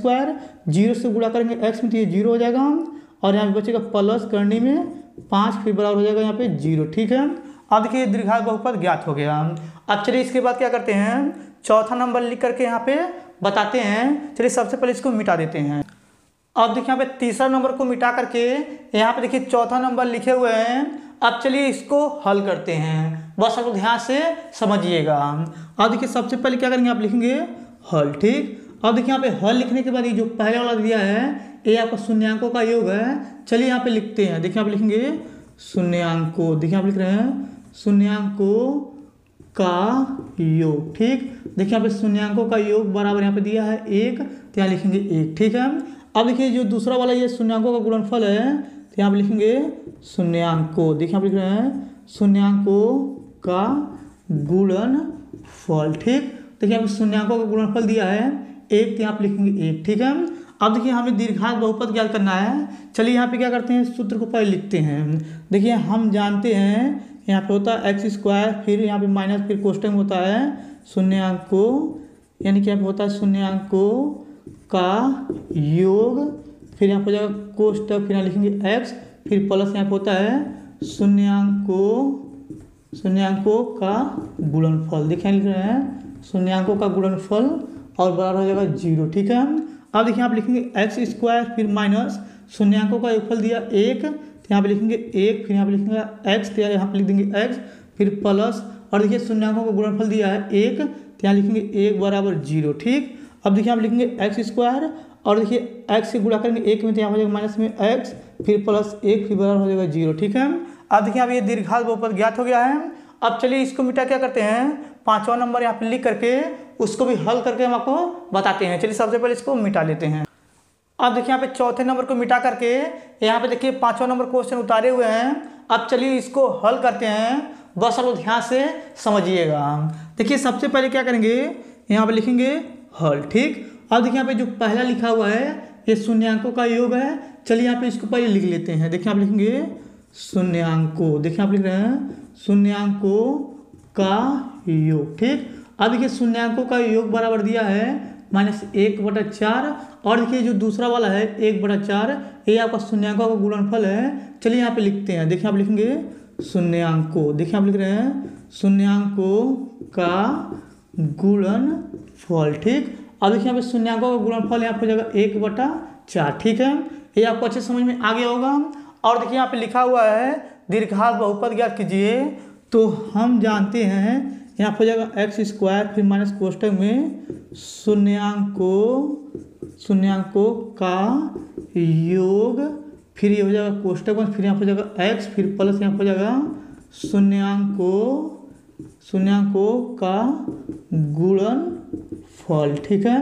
Speaker 1: 0 से गुणा करेंगे x में तो ये 0 हो जाएगा, और यहाँ पे बचेगा प्लस करने में 5 फिर बराबर हो जाएगा यहाँ पे 0। ठीक है, अब देखिए द्विघात बहुपद ज्ञात हो गया। अब चलिए इसके बाद क्या करते हैं, चौथा नंबर लिख करके यहाँ पे बताते हैं। चलिए सबसे पहले इसको मिटा देते हैं। अब देखिए यहाँ पे तीसरा नंबर को मिटा करके यहाँ पे देखिए चौथा नंबर लिखे हुए हैं। अब चलिए इसको हल करते हैं, बस आप ध्यान से समझिएगा। अब देखिए सबसे पहले क्या करेंगे, आप लिखेंगे हल। ठीक, अब देखिए यहाँ पे हल लिखने के बाद ये जो पहले वाला दिया है ये आपका शून्यांकों का योग है। चलिए यहाँ पे लिखते हैं। देखिए आप लिखेंगे शून्यांकों, देखिए आप लिख रहे हैं शून्यांकों का योग। ठीक, देखिए यहाँ पे शून्यांकों का योग बराबर यहाँ पे दिया है 1, तो यहाँ लिखेंगे 1। ठीक है, अब देखिए जो दूसरा वाला ये शून्यांकों का गुणनफल है, तो यहाँ पे लिखेंगे शून्यांकों। देखिए आप लिख रहे हैं शून्यांकों का गुणनफल। ठीक, देखिए यहाँ पे शून्यांकों का गुणनफल दिया है 1, तो यहाँ पे लिखेंगे 1। ठीक है, अब देखिए हमें दीर्घात बहुपद ज्ञात करना है। चलिए यहाँ पे क्या करते हैं, सूत्र को पहले लिखते हैं। देखिए हम जानते हैं यहाँ पे होता है x², फिर यहाँ पे माइनस, फिर कोष्टक में होता है शून्यांकों, यानी कि यहाँ पे होता है शून्यांकों का योग, फिर यहाँ पे हो जाएगा कोष्टक, फिर यहाँ लिखेंगे x, फिर प्लस यहाँ पे होता है शून्यांकों का गुणनफल। देखिए लिख रहे हैं शून्यांकों का गुणनफल और बराबर हो जाएगा 0। ठीक है, अब देखिए आप लिखेंगे x², फिर माइनस शून्यांकों का योगफल दिया 1, तो यहाँ पे लिखेंगे 1, फिर यहाँ पे लिखेंगे x, तो यहाँ पे लिख देंगे x, फिर प्लस, और देखिए शून्यांकों का गुणनफल दिया है 1, तो यहाँ लिखेंगे 1 बराबर 0। ठीक, अब देखिए आप लिखेंगे x², और देखिए x से गुणा करेंगे 1 में, तो यहाँ हो जाएगा माइनस में x, फिर प्लस 1, फिर बराबर हो जाएगा 0। ठीक है, अब देखिए अब ये दीर्घात बहुपद ज्ञात हो गया है। अब चलिए इसको मिटा क्या करते हैं, पांचवा नंबर यहाँ पे लिख करके उसको भी हल करके हम आपको बताते हैं। चलिए सबसे पहले इसको मिटा लेते हैं। अब देखिए यहाँ पे चौथे नंबर को मिटा करके यहाँ पे देखिए पांचवा नंबर क्वेश्चन उतारे हुए हैं। अब चलिए इसको हल करते हैं, बस आप ध्यान से समझिएगा। देखिए सबसे पहले क्या करेंगे, यहाँ पे लिखेंगे हल। ठीक, अब देखिए यहाँ पे जो पहला लिखा हुआ है ये शून्यांकों का योग है। चलिए यहाँ पे इसको पहले लिख लेते हैं। देखिए आप लिखेंगे शून्यांकों, देखिए आप लिख रहे हैं शून्यांकों का योग। ठीक, अब देखिए शून्यांकों का योग बराबर दिया है -1/4, और देखिए जो दूसरा वाला है 1/4, ये आपका शून्यांकों का गुणनफल है। चलिए यहाँ पे लिखते हैं। देखिए आप लिखेंगे शून्यांकों, देखिए आप लिख रहे हैं शून्यांकों का गुणनफल। ठीक, अब देखिए यहाँ पे शून्यांकों का गुणनफल यहाँ पे हो जाएगा 1/4। ठीक है, ये आपको अच्छे समझ में आ गया होगा। और देखिए यहाँ पे लिखा हुआ है दीर्घात बहुपद ज्ञात कीजिए, तो हम जानते हैं यहाँ पे हो जाएगा x², फिर माइनस कोष्टक में शून्यांकों का योग, फिर ये हो जाएगा कोष्टक में, फिर यहाँ पे हो जाएगा x, फिर प्लस यहाँ पे हो जाएगा शून्यांकों का गुणनफल। ठीक है,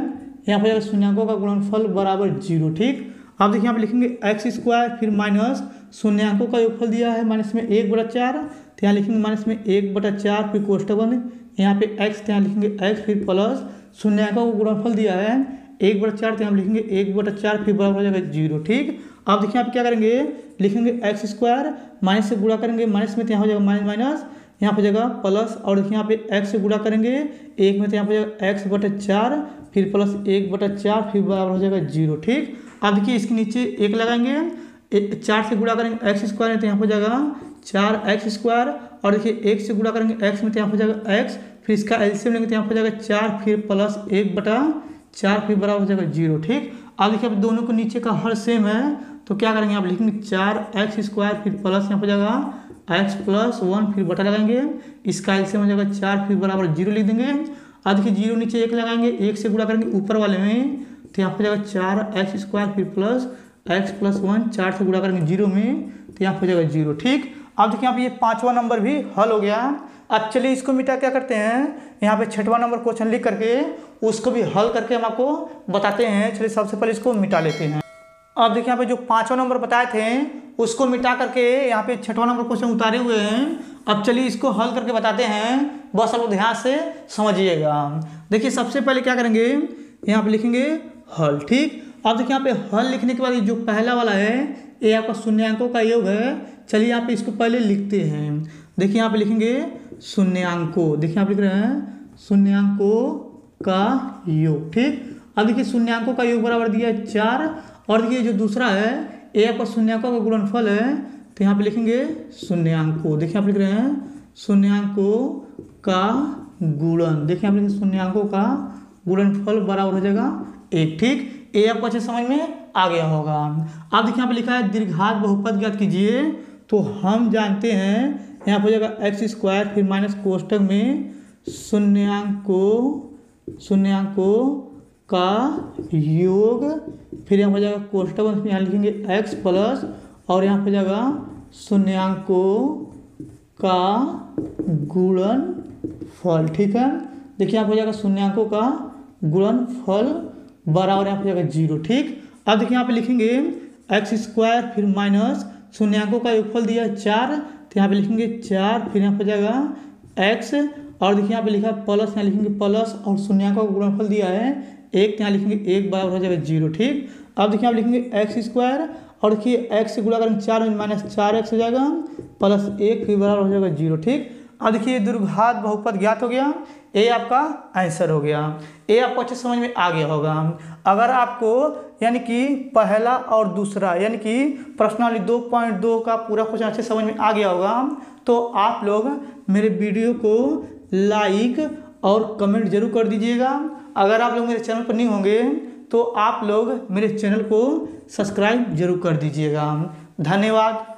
Speaker 1: यहाँ पे हो जाएगा शून्यांकों का गुणनफल बराबर 0। ठीक, अब देखिए यहाँ पे लिखेंगे x², फिर माइनस शून्यांकों का योगफल दिया है माइनस में 1/4, तो यहाँ लिखेंगे माइनस में 1/4, फिर कोष्टक बने यहाँ पे x, तो यहाँ लिखेंगे x, फिर प्लस शून्यांकों का गुणनफल दिया है 1/4, तो यहाँ लिखेंगे 1/4, फिर बराबर हो जाएगा 0। ठीक, अब देखिए आप क्या करेंगे, लिखेंगे x², माइनस से गुणा करेंगे माइनस में, तो यहाँ हो जाएगा माइनस, यहाँ पे जाएगा प्लस, और देखिए यहाँ पे x से गुणा करेंगे 1 में, तो यहाँ पे जाएगा x/4, फिर प्लस 1/4, फिर बराबर हो जाएगा 0। ठीक, अब देखिए इसके नीचे 1 लगाएंगे, 4 से गुणा करेंगे x² में, तो यहाँ हो जाएगा 4x², और देखिए 1 से गुणा करेंगे x में, तो यहाँ हो जाएगा x, फिर इसका एलसीएम लेंगे तो यहाँ हो जाएगा 4, फिर प्लस 1/4, फिर बराबर हो जाएगा 0। ठीक, अब देखिए अब दोनों को नीचे का हर सेम है, तो क्या करेंगे आप लिखेंगे 4x², फिर प्लस यहाँ हो जाएगा x+1, फिर बटा लगाएंगे, इसका एलसीएम हो जाएगा 4, फिर बराबर 0 लिख देंगे। अब देखिए 0 नीचे 1 लगाएंगे, 1 से गुणा करेंगे ऊपर वाले में, तो यहाँ हो जाएगा 4x², फिर प्लस x+1, 4 से गुणा करेंगे 0 में, तो यहाँ हो जाएगा 0। ठीक, अब देखिए यहाँ पे ये पांचवा नंबर भी हल हो गया। अब चलिए इसको मिटा क्या करते हैं, यहाँ पे छठवां नंबर क्वेश्चन लिख करके उसको भी हल करके हम आपको बताते हैं। चलिए सबसे पहले इसको मिटा लेते हैं। अब देखिए यहाँ पे जो पांचवा नंबर बताए थे उसको मिटा करके यहाँ पे छठवां नंबर क्वेश्चन उतारे हुए हैं। अब चलिए इसको हल करके बताते हैं, बस आप ध्यान से समझिएगा। देखिए सबसे पहले क्या करेंगे, यहाँ पे लिखेंगे हल। ठीक, अब देखिए यहाँ पे हल लिखने के बाद जो पहला वाला है ये आपका शून्यांकों का योग है। चलिए यहाँ पे इसको पहले लिखते हैं। देखिए यहाँ पे लिखेंगे शून्यांकों, देखिए आप लिख रहे हैं शून्यांकों का योग। ठीक, अब देखिए शून्यांकों का योग बराबर दिया है 4, और देखिए जो दूसरा है ए आपका शून्यांकों का गुणनफल है, तो यहाँ पे लिखेंगे शून्यांकों। देखिए आप लिख रहे हैं शून्यांकों का गुणन। देखिए आप लिखेंगे शून्यांकों का गुणनफल बराबर हो जाएगा 1। ठीक, ए आपको अच्छे समझ में आ गया होगा। अब देखिए यहाँ पे लिखा है द्विघात बहुपद ज्ञात कीजिए। तो हम जानते हैं यहाँ पर हो जाएगा x² फिर माइनस कोष्टक में शून्यांकों का योग, फिर यहाँ हो जाएगा कोष्टक में यहाँ लिखेंगे x प्लस और यहाँ पे जाएगा शून्यांकों का गुणनफल। ठीक है, देखिए यहाँ पे हो जाएगा शून्यांकों का गुणनफल बराबर यहाँ पे जाएगा 0। ठीक, अब देखिए यहाँ पे लिखेंगे x² फिर माइनस शून्यांकों का योगफल दिया 4, तो यहाँ पे लिखेंगे 4 फिर यहाँ पे जाएगा x और देखिए यहाँ पे लिखा है प्लस, यहाँ लिखेंगे प्लस और शून्यांकों का गुणनफल दिया है 1, तो यहाँ लिखेंगे 1 बराबर हो जाएगा 0। ठीक, अब देखिए आप लिखेंगे x² और देखिए x से गुणा करेंगे 4 में माइनस 4x हो जाएगा प्लस 1 फिर बराबर हो जाएगा 0। ठीक, अब देखिए द्विघात बहुपद ज्ञात हो गया, ए आपका आंसर हो गया। ए आपको अच्छे समझ में आ गया होगा। अगर आपको यानी कि पहला और दूसरा यानी कि प्रश्नावली 2.2 का पूरा क्वेश्चन अच्छे समझ में आ गया होगा, तो आप लोग मेरे वीडियो को लाइक और कमेंट जरूर कर दीजिएगा। अगर आप लोग मेरे चैनल पर नहीं होंगे तो आप लोग मेरे चैनल को सब्सक्राइब जरूर कर दीजिएगा। धन्यवाद।